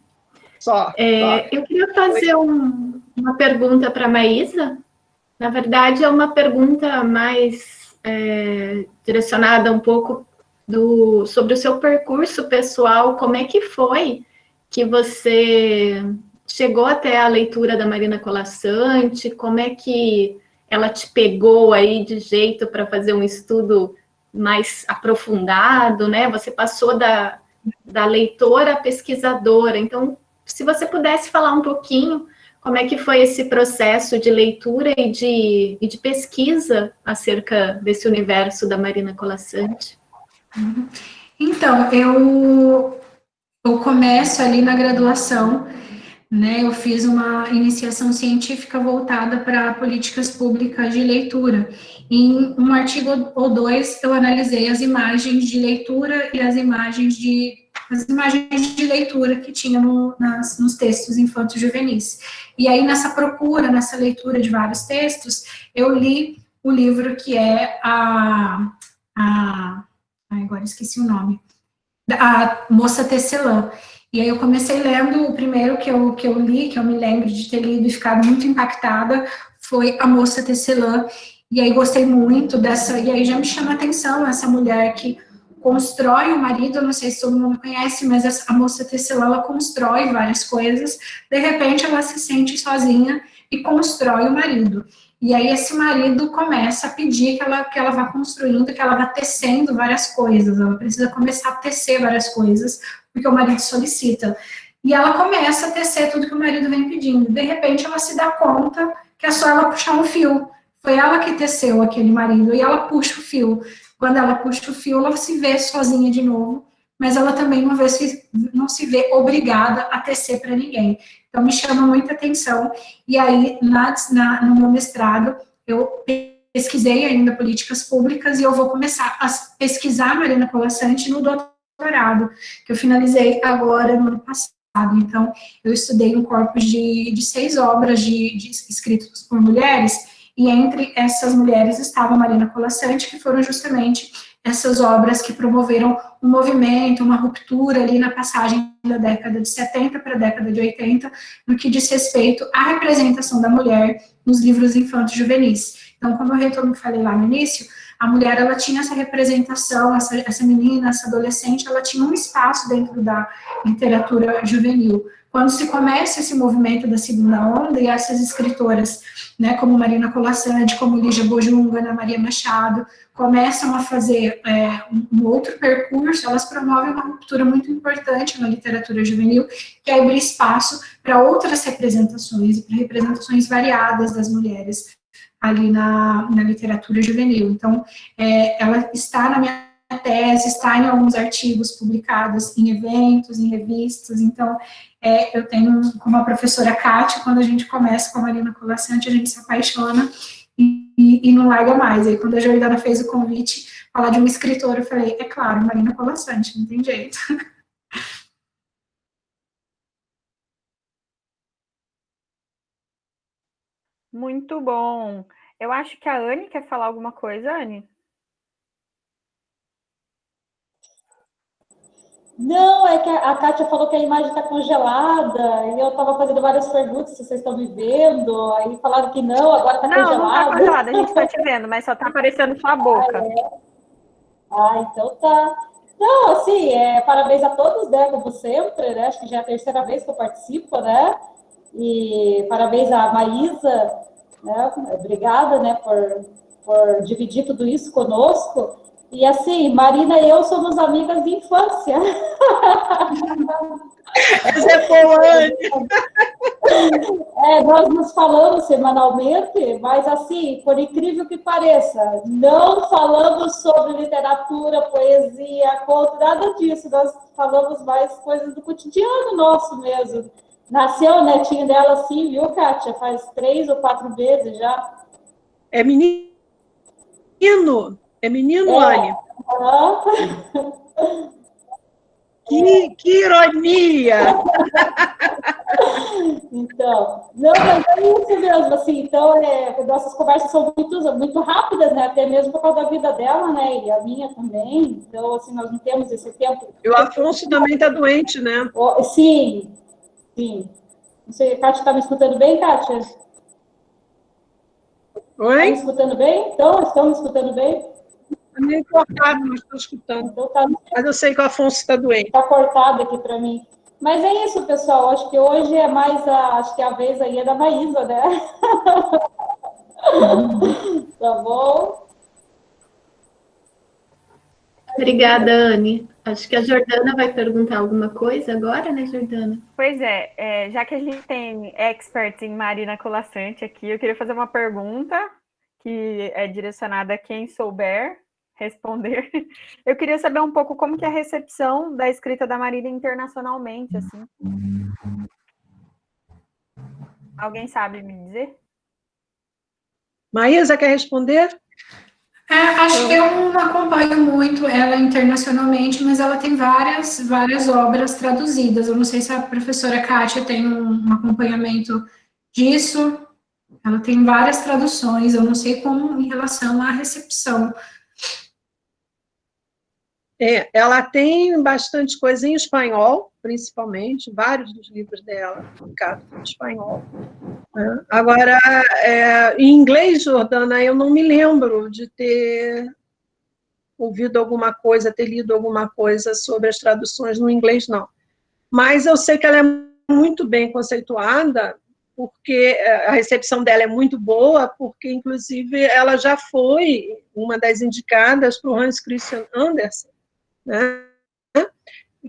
[SPEAKER 4] Só.
[SPEAKER 3] Eu queria fazer uma pergunta para a Maísa. Na verdade, é uma pergunta mais direcionada um pouco sobre o seu percurso pessoal. Como é que foi que você chegou até a leitura da Marina Colaçante? Como é que ela te pegou aí de jeito para fazer um estudo mais aprofundado, né? Você passou da leitora à pesquisadora. Então, se você pudesse falar um pouquinho como é que foi esse processo de leitura e de pesquisa acerca desse universo da Marina Colaçante.
[SPEAKER 2] Então, eu começo ali na graduação, né? Eu fiz uma iniciação científica voltada para políticas públicas de leitura. Em um artigo ou dois, eu analisei as imagens de leitura e as imagens de leitura que tinha nos textos infantos juvenis. E aí, nessa procura, nessa leitura de vários textos, eu li o livro que é agora esqueci o nome, a Moça Tecelã. E aí eu comecei lendo, o primeiro que eu li, que eu me lembro de ter lido e ficado muito impactada, foi A Moça Tecelã. E aí gostei muito dessa, e aí já me chama a atenção essa mulher que constrói o marido, eu não sei se todo mundo conhece, mas a Moça Tecelã, ela constrói várias coisas, de repente ela se sente sozinha e constrói o marido. E aí esse marido começa a pedir que ela vá construindo, que ela vá tecendo várias coisas, ela precisa começar a tecer várias coisas, porque o marido solicita. E ela começa a tecer tudo que o marido vem pedindo. De repente ela se dá conta que é só ela puxar um fio, foi ela que teceu aquele marido, e ela puxa o fio. Quando ela puxa o fio, ela se vê sozinha de novo, mas ela também não se vê obrigada a tecer para ninguém. Então, me chama muita atenção. E aí, no meu mestrado, eu pesquisei ainda políticas públicas e eu vou começar a pesquisar Marina Colasanti no doutorado, que eu finalizei agora no ano passado. Então, eu estudei um corpus de 6 obras escritas por mulheres, e entre essas mulheres estava Marina Colasanti, que foram justamente essas obras que promoveram um movimento, uma ruptura ali na passagem da década de 70 para a década de 80, no que diz respeito à representação da mulher nos livros infantos juvenis. Então, como eu falei lá no início, a mulher, ela tinha essa representação, essa menina, essa adolescente, ela tinha um espaço dentro da literatura juvenil. Quando se começa esse movimento da segunda onda, e essas escritoras, né, como Marina Colasanti, como Lígia Bojunga, Ana Maria Machado, começam a fazer um outro percurso, elas promovem uma ruptura muito importante na literatura juvenil, que abre espaço para outras representações, e para representações variadas das mulheres ali na literatura juvenil. Então, ela está na minha tese, está em alguns artigos publicados em eventos, em revistas. Então, eu tenho, como a professora Kátia, quando a gente começa com a Marina Colasanti, a gente se apaixona e não larga mais. Aí, quando a Jordana fez o convite, falar de uma escritora, eu falei, é claro, Marina Colasanti, não tem jeito.
[SPEAKER 1] Muito bom. Eu acho que a Anne quer falar alguma coisa, Anne?
[SPEAKER 6] Não, é que a Kátia falou que a imagem está congelada, e eu estava fazendo várias perguntas se vocês estão me vendo, aí falaram que não, agora está congelada.
[SPEAKER 1] Não está congelada, a gente está te vendo, mas só está aparecendo sua boca.
[SPEAKER 6] Então tá. Não, assim, parabéns a todos, né, como sempre, né, acho que já é a terceira vez que eu participo, né, e parabéns à Maísa, né, obrigada, né, por dividir tudo isso conosco. E assim, Marina e eu somos amigas de infância.
[SPEAKER 4] Essa é boa,
[SPEAKER 6] nós nos falamos semanalmente, mas assim, por incrível que pareça, não falamos sobre literatura, poesia, conto, nada disso. Nós falamos mais coisas do cotidiano nosso mesmo. Nasceu o netinho dela assim, viu, Kátia? Faz 3 ou 4 meses já.
[SPEAKER 4] É menino. É menino, Anne? Que ironia!
[SPEAKER 6] Então, não, mas é isso mesmo, assim, então, nossas conversas são muito rápidas, né, até mesmo por causa da vida dela, né, e a minha também, então, assim, nós não temos esse tempo.
[SPEAKER 4] E o Afonso também está doente, né?
[SPEAKER 6] Sim. Não sei, a Kátia está me escutando bem, Kátia?
[SPEAKER 4] Oi?
[SPEAKER 6] Está me escutando bem? Então, estão me escutando bem?
[SPEAKER 4] Está meio cortado, mas estou escutando.
[SPEAKER 6] Então, tá.
[SPEAKER 4] Mas eu sei que o Afonso está doente.
[SPEAKER 6] Está cortado aqui para mim. Mas é isso, pessoal. Acho que hoje é mais acho que a vez aí é da Maísa, né? Tá bom?
[SPEAKER 3] Obrigada, Anne. Acho que a Jordana vai perguntar alguma coisa agora, né, Jordana?
[SPEAKER 1] Pois já que a gente tem experts em Marina Colasanti aqui, eu queria fazer uma pergunta que é direcionada a quem souber responder. Eu queria saber um pouco como que é a recepção da escrita da Marina internacionalmente, assim. Alguém sabe me dizer?
[SPEAKER 4] Maísa, quer responder?
[SPEAKER 2] Acho que eu não acompanho muito ela internacionalmente, mas ela tem várias obras traduzidas. Eu não sei se a professora Kátia tem um acompanhamento disso. Ela tem várias traduções, eu não sei como em relação à recepção.
[SPEAKER 4] Ela tem bastante coisa em espanhol, principalmente, vários dos livros dela publicados em espanhol. Agora, em inglês, Jordana, eu não me lembro de ter ouvido alguma coisa, ter lido alguma coisa sobre as traduções no inglês, não. Mas eu sei que ela é muito bem conceituada, porque a recepção dela é muito boa, porque, inclusive, ela já foi uma das indicadas para o Hans Christian Andersen, né?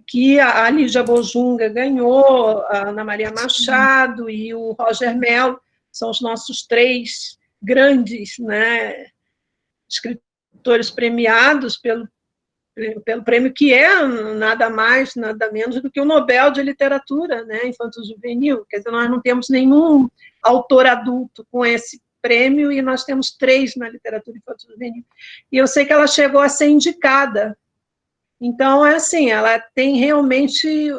[SPEAKER 4] Que a Lígia Bojunga ganhou, a Ana Maria Machado e o Roger Mello são os nossos 3 grandes, né, escritores premiados pelo prêmio, que é nada mais, nada menos do que o Nobel de Literatura, né, infanto-juvenil. Quer dizer, nós não temos nenhum autor adulto com esse prêmio, e nós temos 3 na literatura infanto-juvenil. E eu sei que ela chegou a ser indicada. Então, é assim, ela tem realmente...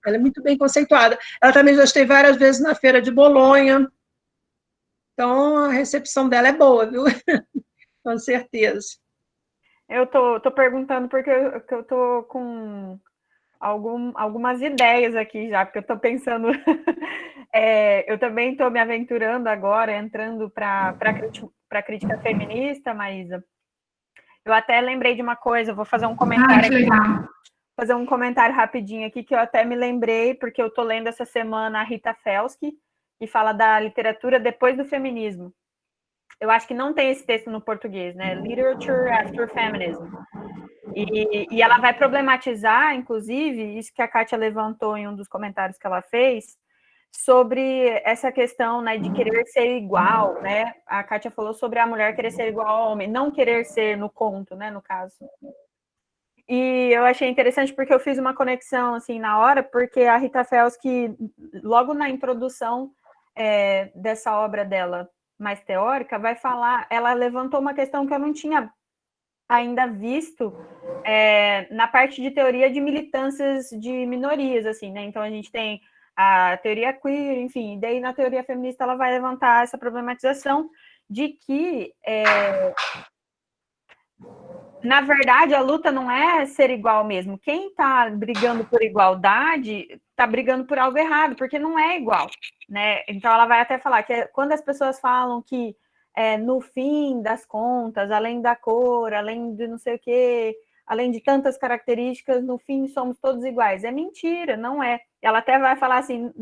[SPEAKER 4] ela é muito bem conceituada. Ela também já esteve várias vezes na Feira de Bolonha. Então, a recepção dela é boa, viu? Com certeza.
[SPEAKER 1] Eu tô perguntando porque eu tô com algumas ideias aqui já, porque eu tô pensando... eu também tô me aventurando agora, entrando para crítica feminista, Maísa. Eu até lembrei de uma coisa, vou fazer um comentário
[SPEAKER 2] que legal.
[SPEAKER 1] fazer um comentário rapidinho aqui, que eu até me lembrei, porque eu estou lendo essa semana a Rita Felsky, que fala da literatura depois do feminismo. Eu acho que não tem esse texto no português, né? Literature After Feminism. E ela vai problematizar, inclusive, isso que a Kátia levantou em um dos comentários que ela fez, sobre essa questão, né, de querer ser igual, né? A Kátia falou sobre a mulher querer ser igual ao homem, não querer ser no conto, né, no caso. E eu achei interessante porque eu fiz uma conexão, assim, na hora, porque a Rita Felsky, logo na introdução dessa obra dela, mais teórica, vai falar, ela levantou uma questão que eu não tinha ainda visto na parte de teoria de militâncias de minorias, assim, né? Então, a gente tem a teoria queer, enfim, e daí na teoria feminista ela vai levantar essa problematização de que na verdade, a luta não é ser igual mesmo. Quem está brigando por igualdade está brigando por algo errado, porque não é igual, né? Então, ela vai até falar que quando as pessoas falam que, no fim das contas, além da cor, além de não sei o quê, além de tantas características, no fim somos todos iguais. É mentira, não é. Ela até vai falar assim,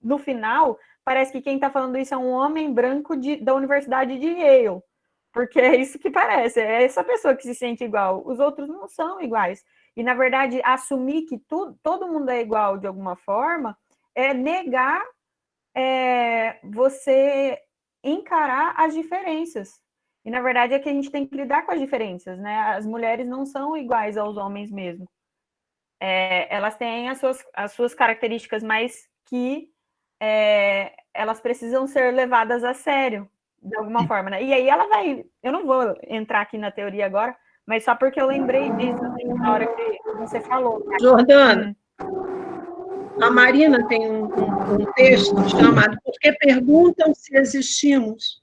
[SPEAKER 1] no final, parece que quem está falando isso é um homem branco da Universidade de Yale. Porque é isso que parece, é essa pessoa que se sente igual. Os outros não são iguais. E, na verdade, assumir que todo mundo é igual de alguma forma é negar você encarar as diferenças. E, na verdade, é que a gente tem que lidar com as diferenças, né? As mulheres não são iguais aos homens mesmo. Elas têm as suas características, mas que elas precisam ser levadas a sério, de alguma forma, né? E aí ela vai... Eu não vou entrar aqui na teoria agora, mas só porque eu lembrei disso, assim, na hora que você falou.
[SPEAKER 4] Jordana, a Marina tem um texto chamado Por que Perguntam se Existimos?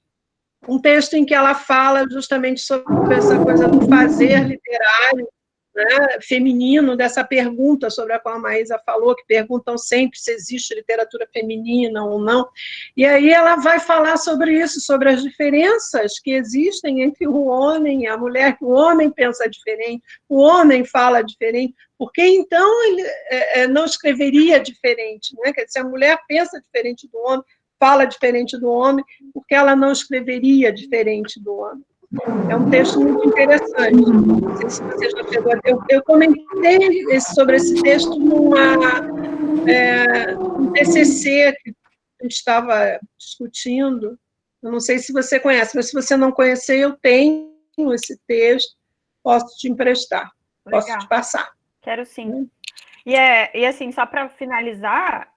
[SPEAKER 4] Um texto em que ela fala justamente sobre essa coisa do fazer literário, né, feminino, dessa pergunta sobre a qual a Maísa falou, que perguntam sempre se existe literatura feminina ou não. E aí ela vai falar sobre isso, sobre as diferenças que existem entre o homem e a mulher, que o homem pensa diferente, o homem fala diferente, porque então ele não escreveria diferente, né? Quer dizer, se a mulher pensa diferente do homem, fala diferente do homem, porque ela não escreveria diferente do homem. É um texto muito interessante. Não sei se você já chegou a ter. Eu comentei sobre esse texto num TCC que a gente estava discutindo. Eu não sei se você conhece, mas se você não conhecer, eu tenho esse texto, posso te emprestar, posso te passar.
[SPEAKER 1] Quero sim. E assim, só para finalizar,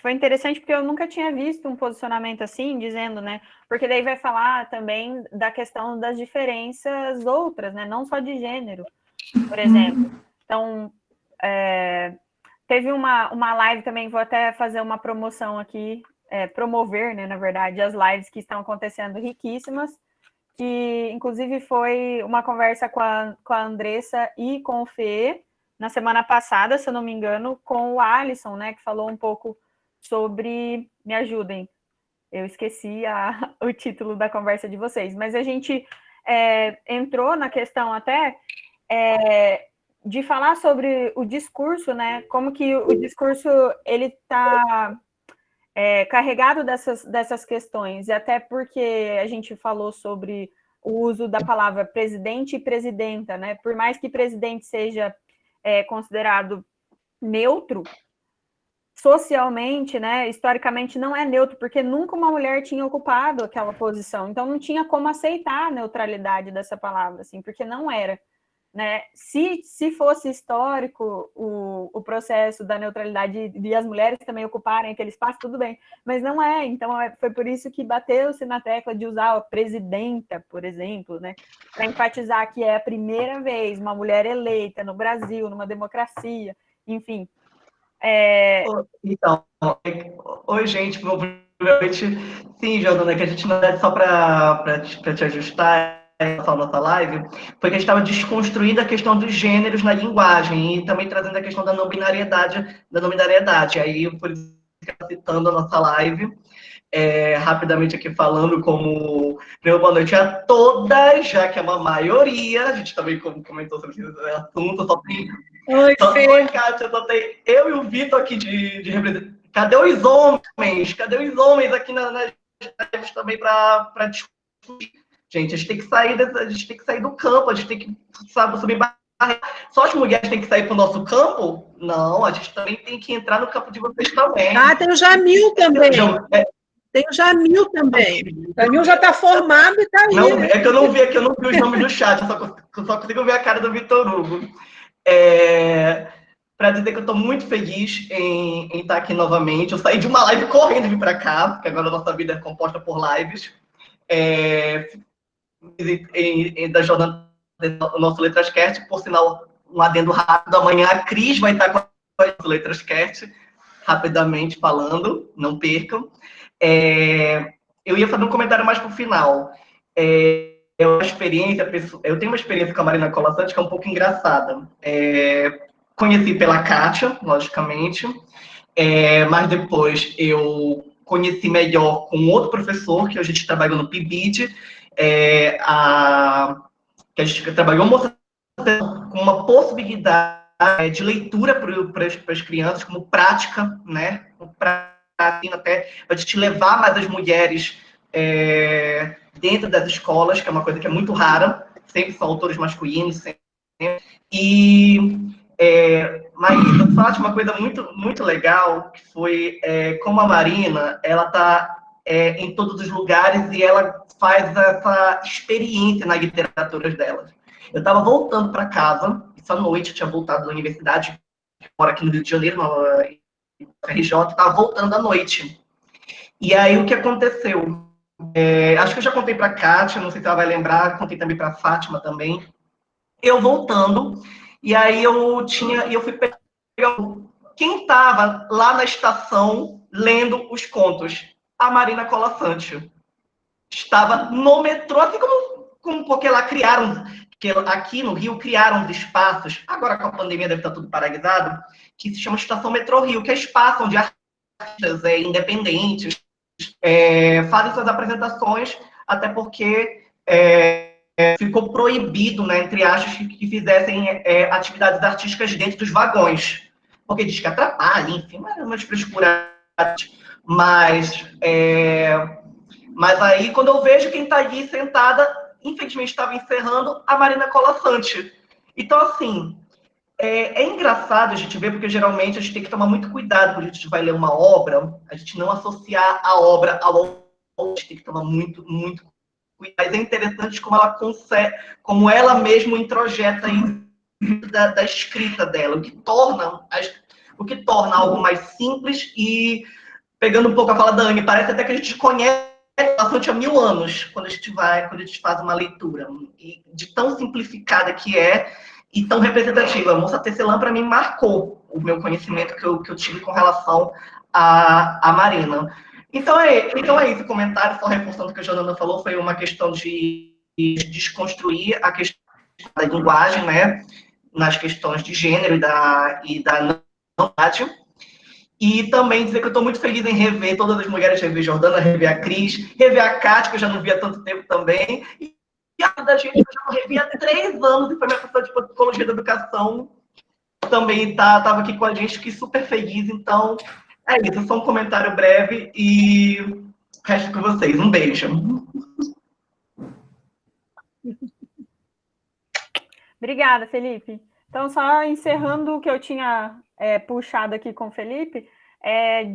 [SPEAKER 1] foi interessante porque eu nunca tinha visto um posicionamento assim, dizendo, né? Porque daí vai falar também da questão das diferenças outras, né? Não só de gênero, por exemplo. Então, teve uma live também, vou até fazer uma promoção aqui, promover, né, na verdade, as lives que estão acontecendo riquíssimas, que inclusive foi uma conversa com a Andressa e com o Fê, na semana passada, se eu não me engano, com o Alisson, né, que falou um pouco sobre... Me ajudem, eu esqueci o título da conversa de vocês, mas a gente entrou na questão até de falar sobre o discurso, né, como que o discurso, ele está carregado dessas questões, e até porque a gente falou sobre o uso da palavra presidente e presidenta, né, por mais que presidente seja considerado neutro, socialmente, né, historicamente, não é neutro, porque nunca uma mulher tinha ocupado aquela posição. Então, não tinha como aceitar a neutralidade dessa palavra, assim, porque não era. Né? Se fosse histórico o processo da neutralidade e as mulheres também ocuparem aquele espaço, tudo bem, mas não é. Então, foi por isso que bateu-se na tecla de usar a presidenta, por exemplo, né? Para enfatizar que é a primeira vez uma mulher eleita no Brasil, numa democracia, enfim.
[SPEAKER 7] Então, oi, gente, boa noite. Sim, Jordana, que a gente, na verdade, só para te ajustar a nossa live, foi que a gente estava desconstruindo a questão dos gêneros na linguagem e também trazendo a questão da não binariedade. Aí, por isso que eu estou citando a nossa live, rapidamente aqui falando como boa noite a todas, já que é uma maioria, a gente também comentou sobre esse assunto, só tem...
[SPEAKER 4] Oi, Fê.
[SPEAKER 7] Oi, Kátia, só tem eu e o Vitor aqui de representante. Cadê os homens? Cadê os homens aqui nas lives também para discutir? Gente, a gente tem que sair do campo, a gente tem que, sabe, subir barreira. Só as mulheres têm que sair para o nosso campo? Não, a gente também tem que entrar no campo de vocês também.
[SPEAKER 4] Ah, tem o Jamil também. Tem o Jamil também. O Jamil já está formado e está aí.
[SPEAKER 7] Não,
[SPEAKER 4] né?
[SPEAKER 7] é que eu não vi os nomes no chat, eu só consigo ver a cara do Vitor Hugo. Para dizer que eu estou muito feliz em estar aqui novamente. Eu saí de uma live correndo e vim para cá, porque agora a nossa vida é composta por lives. Da jornada do nosso Letrascast, por sinal, um adendo rápido. Amanhã a Cris vai estar com o nosso Letrascast, rapidamente falando, não percam. Eu ia fazer um comentário mais para o final. Eu tenho uma experiência com a Marina Colasanti que é um pouco engraçada. Conheci pela Kátia, logicamente, mas depois eu conheci melhor com outro professor, que a gente trabalhou no PIBID, que a gente trabalhou com uma possibilidade de leitura para as crianças, como prática, né? Até para te levar mais as mulheres dentro das escolas, que é uma coisa que é muito rara, sempre são autores masculinos, sempre. E Maísa, tu falaste uma coisa muito, muito legal, que foi como a Marina, ela está em todos os lugares e ela faz essa experiência na literatura dela. Eu estava voltando para casa, essa noite eu tinha voltado da universidade, moro aqui no Rio de Janeiro, na RJ, estava voltando à noite. E aí o que aconteceu? Acho que eu já contei para a Kátia, não sei se ela vai lembrar, contei também para a Fátima também. Eu voltando, e aí eu fui pegar quem estava lá na estação lendo os contos. A Marina Colasanti estava no metrô, assim como porque lá criaram, que aqui no Rio criaram os espaços, agora com a pandemia deve estar tudo paralisado, que se chama Estação Metrô Rio, que é espaço onde artistas independentes fazem suas apresentações, até porque ficou proibido, né, entre aspas, que fizessem atividades artísticas dentro dos vagões, porque diz que atrapalha, enfim, umas frescuras. Mas aí, quando eu vejo quem está ali sentada, infelizmente estava encerrando, a Marina Colasanti. Então, assim, é engraçado a gente ver, porque geralmente a gente tem que tomar muito cuidado quando a gente vai ler uma obra, a gente não associar a obra ao autor, a gente tem que tomar muito, muito cuidado. Mas é interessante como ela consegue, como ela mesma introjeta isso da escrita dela, o que torna algo mais simples e, pegando um pouco a fala da Anne, parece até que a gente conhece bastante há 1000 anos, quando a gente faz uma leitura, e de tão simplificada que é, e tão representativa. A Moça Tecelã, para mim, marcou o meu conhecimento que eu tive com relação à Marina. Então é isso, o comentário, só reforçando o que a Jordana falou, foi uma questão de desconstruir a questão da linguagem, né, nas questões de gênero e da não idade. E também dizer que eu estou muito feliz em rever todas as mulheres, rever Jordana, rever a Cris, rever a Kátia, que eu já não via há tanto tempo também, e a da gente, que eu já não revia há 3 anos, e foi minha professora de Psicologia da Educação, também estava aqui com a gente, fiquei super feliz. Então, é isso, só um comentário breve e o resto com vocês. Um beijo.
[SPEAKER 1] Obrigada, Felipe. Então, só encerrando o que eu tinha puxado aqui com o Felipe,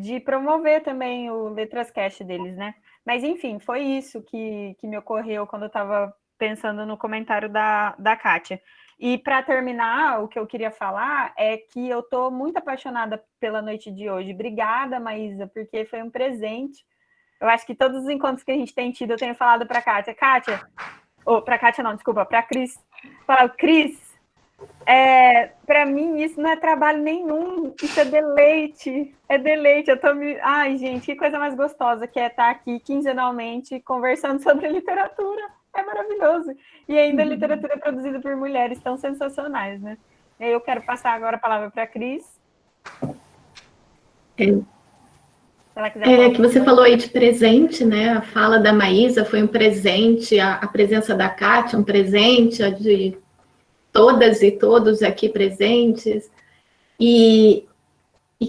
[SPEAKER 1] de promover também o Letras Cast deles, né? Mas, enfim, foi isso que me ocorreu quando eu estava pensando no comentário da Kátia. E, para terminar, o que eu queria falar é que eu estou muito apaixonada pela noite de hoje. Obrigada, Maísa, porque foi um presente. Eu acho que todos os encontros que a gente tem tido, eu tenho falado para a Kátia. Kátia, para a Kátia não, desculpa, para a Cris. Fala, Cris, para mim isso não é trabalho nenhum, isso é deleite, Ai, gente, que coisa mais gostosa que é estar aqui quinzenalmente conversando sobre literatura, é maravilhoso, e ainda literatura produzida por mulheres tão sensacionais, né? Eu quero passar agora a palavra para a Cris.
[SPEAKER 3] Que você falou aí de presente, né? A fala da Maísa foi um presente, a presença da Kátia, um presente, a de todas e todos aqui presentes. E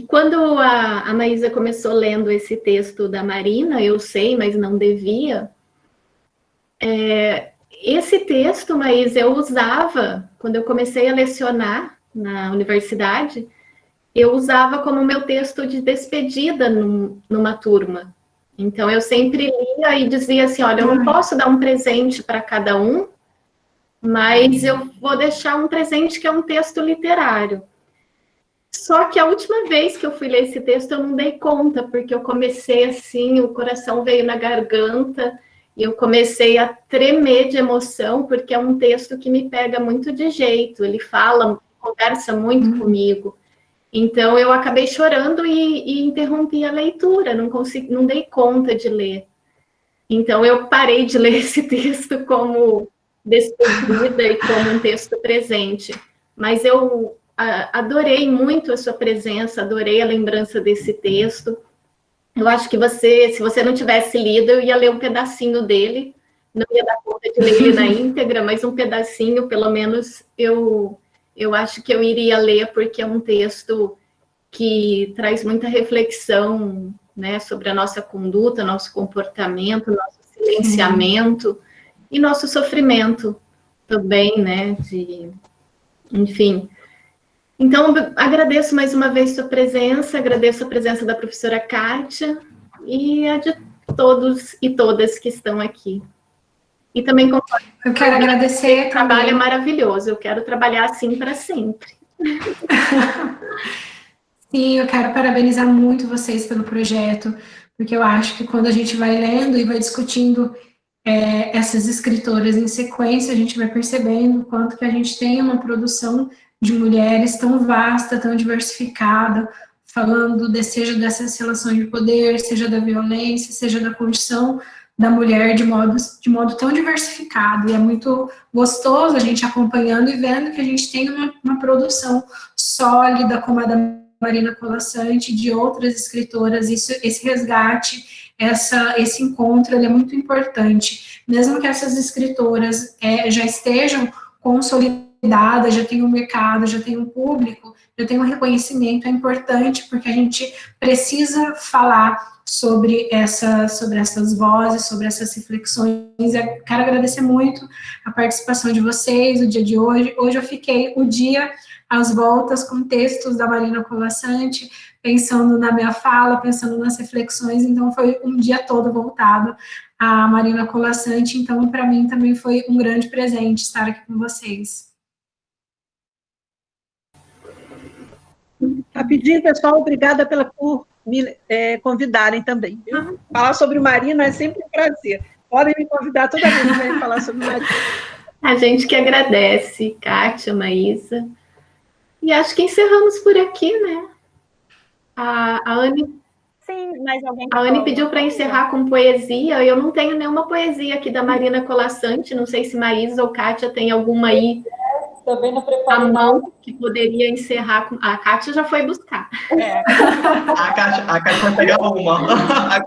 [SPEAKER 3] quando a Maísa começou lendo esse texto da Marina, eu sei, mas não devia, esse texto, Maísa, eu usava, quando eu comecei a lecionar na universidade, eu usava como meu texto de despedida numa turma. Então, eu sempre lia e dizia assim, olha, eu não posso dar um presente para cada um, mas eu vou deixar um presente que é um texto literário. Só que a última vez que eu fui ler esse texto, eu não dei conta, porque eu comecei assim, o coração veio na garganta, e eu comecei a tremer de emoção, porque é um texto que me pega muito de jeito, ele fala, conversa muito comigo. Então, eu acabei chorando e interrompi a leitura, não dei conta de ler. Então, eu parei de ler esse texto como despedida e como um texto presente. Mas eu adorei muito a sua presença, adorei a lembrança desse texto. Eu acho que se você não tivesse lido, eu ia ler um pedacinho dele, não ia dar conta de ler ele na íntegra, mas um pedacinho, pelo menos, eu acho que eu iria ler, porque é um texto que traz muita reflexão, né, sobre a nossa conduta, nosso comportamento, nosso silenciamento e nosso sofrimento também, né, enfim. Então, agradeço mais uma vez sua presença, agradeço a presença da professora Kátia e a de todos e todas que estão aqui. E também concordo.
[SPEAKER 2] Eu quero agradecer.
[SPEAKER 3] O trabalho é maravilhoso, eu quero trabalhar assim para sempre.
[SPEAKER 2] Sim, eu quero parabenizar muito vocês pelo projeto, porque eu acho que quando a gente vai lendo e vai discutindo essas escritoras em sequência, a gente vai percebendo o quanto que a gente tem uma produção de mulheres tão vasta, tão diversificada, falando seja dessas relações de poder, seja da violência, seja da condição da mulher de modo tão diversificado, e é muito gostoso a gente acompanhando e vendo que a gente tem uma produção sólida, como a da Marina Colasanti, de outras escritoras, esse resgate, esse encontro, ele é muito importante, mesmo que essas escritoras já estejam consolidadas, já tenham um mercado, já tenham um público, já tenham um reconhecimento, é importante, porque a gente precisa falar sobre essas vozes, sobre essas reflexões. Eu quero agradecer muito a participação de vocês, o dia de hoje. Hoje eu fiquei o dia às voltas com textos da Marina Colasanti, pensando na minha fala, pensando nas reflexões, então foi um dia todo voltado à Marina Colasanti, então para mim também foi um grande presente estar aqui com vocês.
[SPEAKER 4] Rapidinho, pessoal, obrigada por me convidarem também. Viu? Falar sobre Marina é sempre um prazer. Podem me convidar toda vez que vêm falar sobre Marina.
[SPEAKER 3] A gente que agradece, Kátia, Maísa. E acho que encerramos por aqui, né? A Anne...
[SPEAKER 1] Sim, mas alguém...
[SPEAKER 3] A Anne pediu para encerrar com poesia. Eu não tenho nenhuma poesia aqui da Marina Colasanti. Não sei se Maísa ou Kátia tem alguma aí
[SPEAKER 6] também não preparei
[SPEAKER 3] a mão que poderia encerrar com... A Kátia já foi buscar.
[SPEAKER 7] A Kátia vai pegar uma.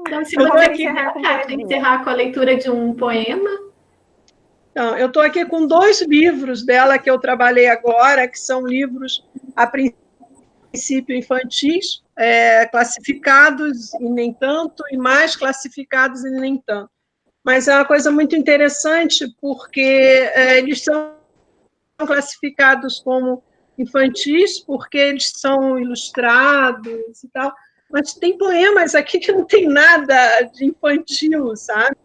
[SPEAKER 3] Então, se você quiser encerrar com a leitura de um poema.
[SPEAKER 4] Então, eu estou aqui com 2 livros dela que eu trabalhei agora, que são livros, a princípio, infantis, classificados e nem tanto, e mais classificados e nem tanto. Mas é uma coisa muito interessante, porque eles são classificados como infantis, porque eles são ilustrados e tal, mas tem poemas aqui que não tem nada de infantil, sabe?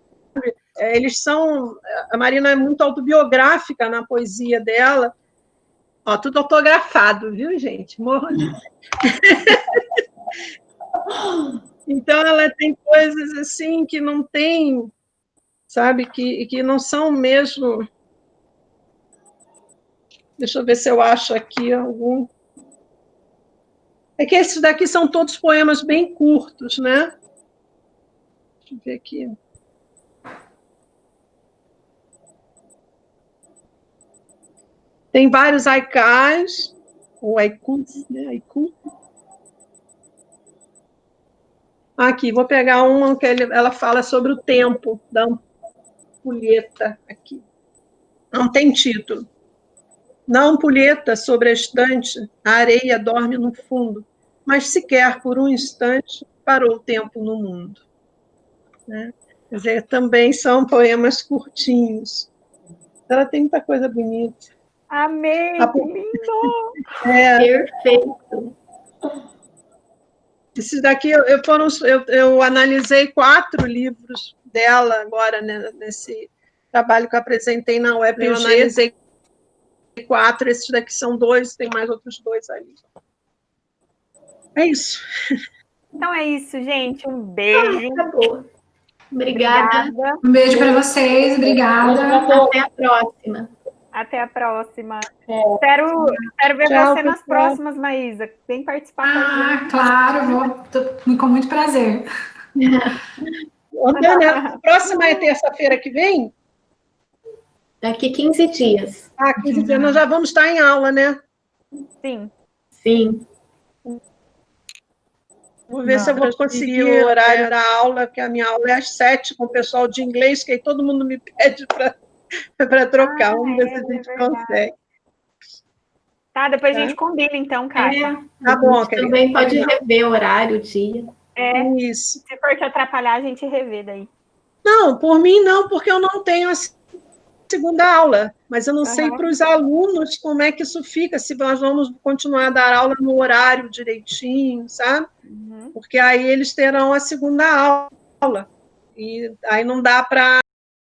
[SPEAKER 4] Eles são... A Marina é muito autobiográfica na poesia dela. Ó, tudo autografado, viu, gente? Morro de... Então, ela tem coisas assim que não tem, sabe, que não são mesmo... Deixa eu ver se eu acho aqui algum... É que esses daqui são todos poemas bem curtos, né? Deixa eu ver aqui. Tem vários haikais, ou haikus, né? Haiku. Aqui, vou pegar uma que ela fala sobre o tempo da ampulheta aqui. Não tem título. Na ampulheta, sobre a estante, a areia dorme no fundo, mas sequer por um instante parou o tempo no mundo. Né? Quer dizer, também são poemas curtinhos. Ela tem muita coisa bonita.
[SPEAKER 1] Amei, que lindo!
[SPEAKER 3] Perfeito.
[SPEAKER 4] Esses daqui, eu analisei 4 livros dela agora, né, nesse trabalho que eu apresentei na UEPG. Eu analisei 4, esses daqui são 2, tem mais outros 2 ali. É isso.
[SPEAKER 1] Então é isso, gente. Um beijo.
[SPEAKER 3] Acabou. Obrigada.
[SPEAKER 2] Um beijo para vocês, obrigada.
[SPEAKER 3] Até a próxima.
[SPEAKER 1] Até a próxima. Espero ver
[SPEAKER 4] Tchau,
[SPEAKER 1] você nas
[SPEAKER 4] pessoal.
[SPEAKER 1] próximas, Maísa. Vem participar com a gente.
[SPEAKER 2] Claro, com muito prazer.
[SPEAKER 4] Antônia, a próxima é terça-feira que vem?
[SPEAKER 3] Daqui 15 dias.
[SPEAKER 4] 15 dias. Nós já vamos estar em aula, né?
[SPEAKER 1] Sim.
[SPEAKER 3] Sim.
[SPEAKER 4] Vou ver se eu vou conseguir o horário da aula, que a minha aula é às 7 com o pessoal de inglês, que aí todo mundo me pede para trocar. Vamos ver se a gente consegue.
[SPEAKER 1] Tá, depois a gente combina, então, Kátia.
[SPEAKER 4] Tá bom, querida.
[SPEAKER 3] Também pode rever o horário, o dia.
[SPEAKER 4] Isso.
[SPEAKER 1] Se for te atrapalhar, a gente revê daí.
[SPEAKER 4] Não, por mim não, porque eu não tenho a segunda aula, mas eu não sei para os alunos como é que isso fica, se nós vamos continuar a dar aula no horário direitinho, sabe? Porque aí eles terão a segunda aula, e aí não dá para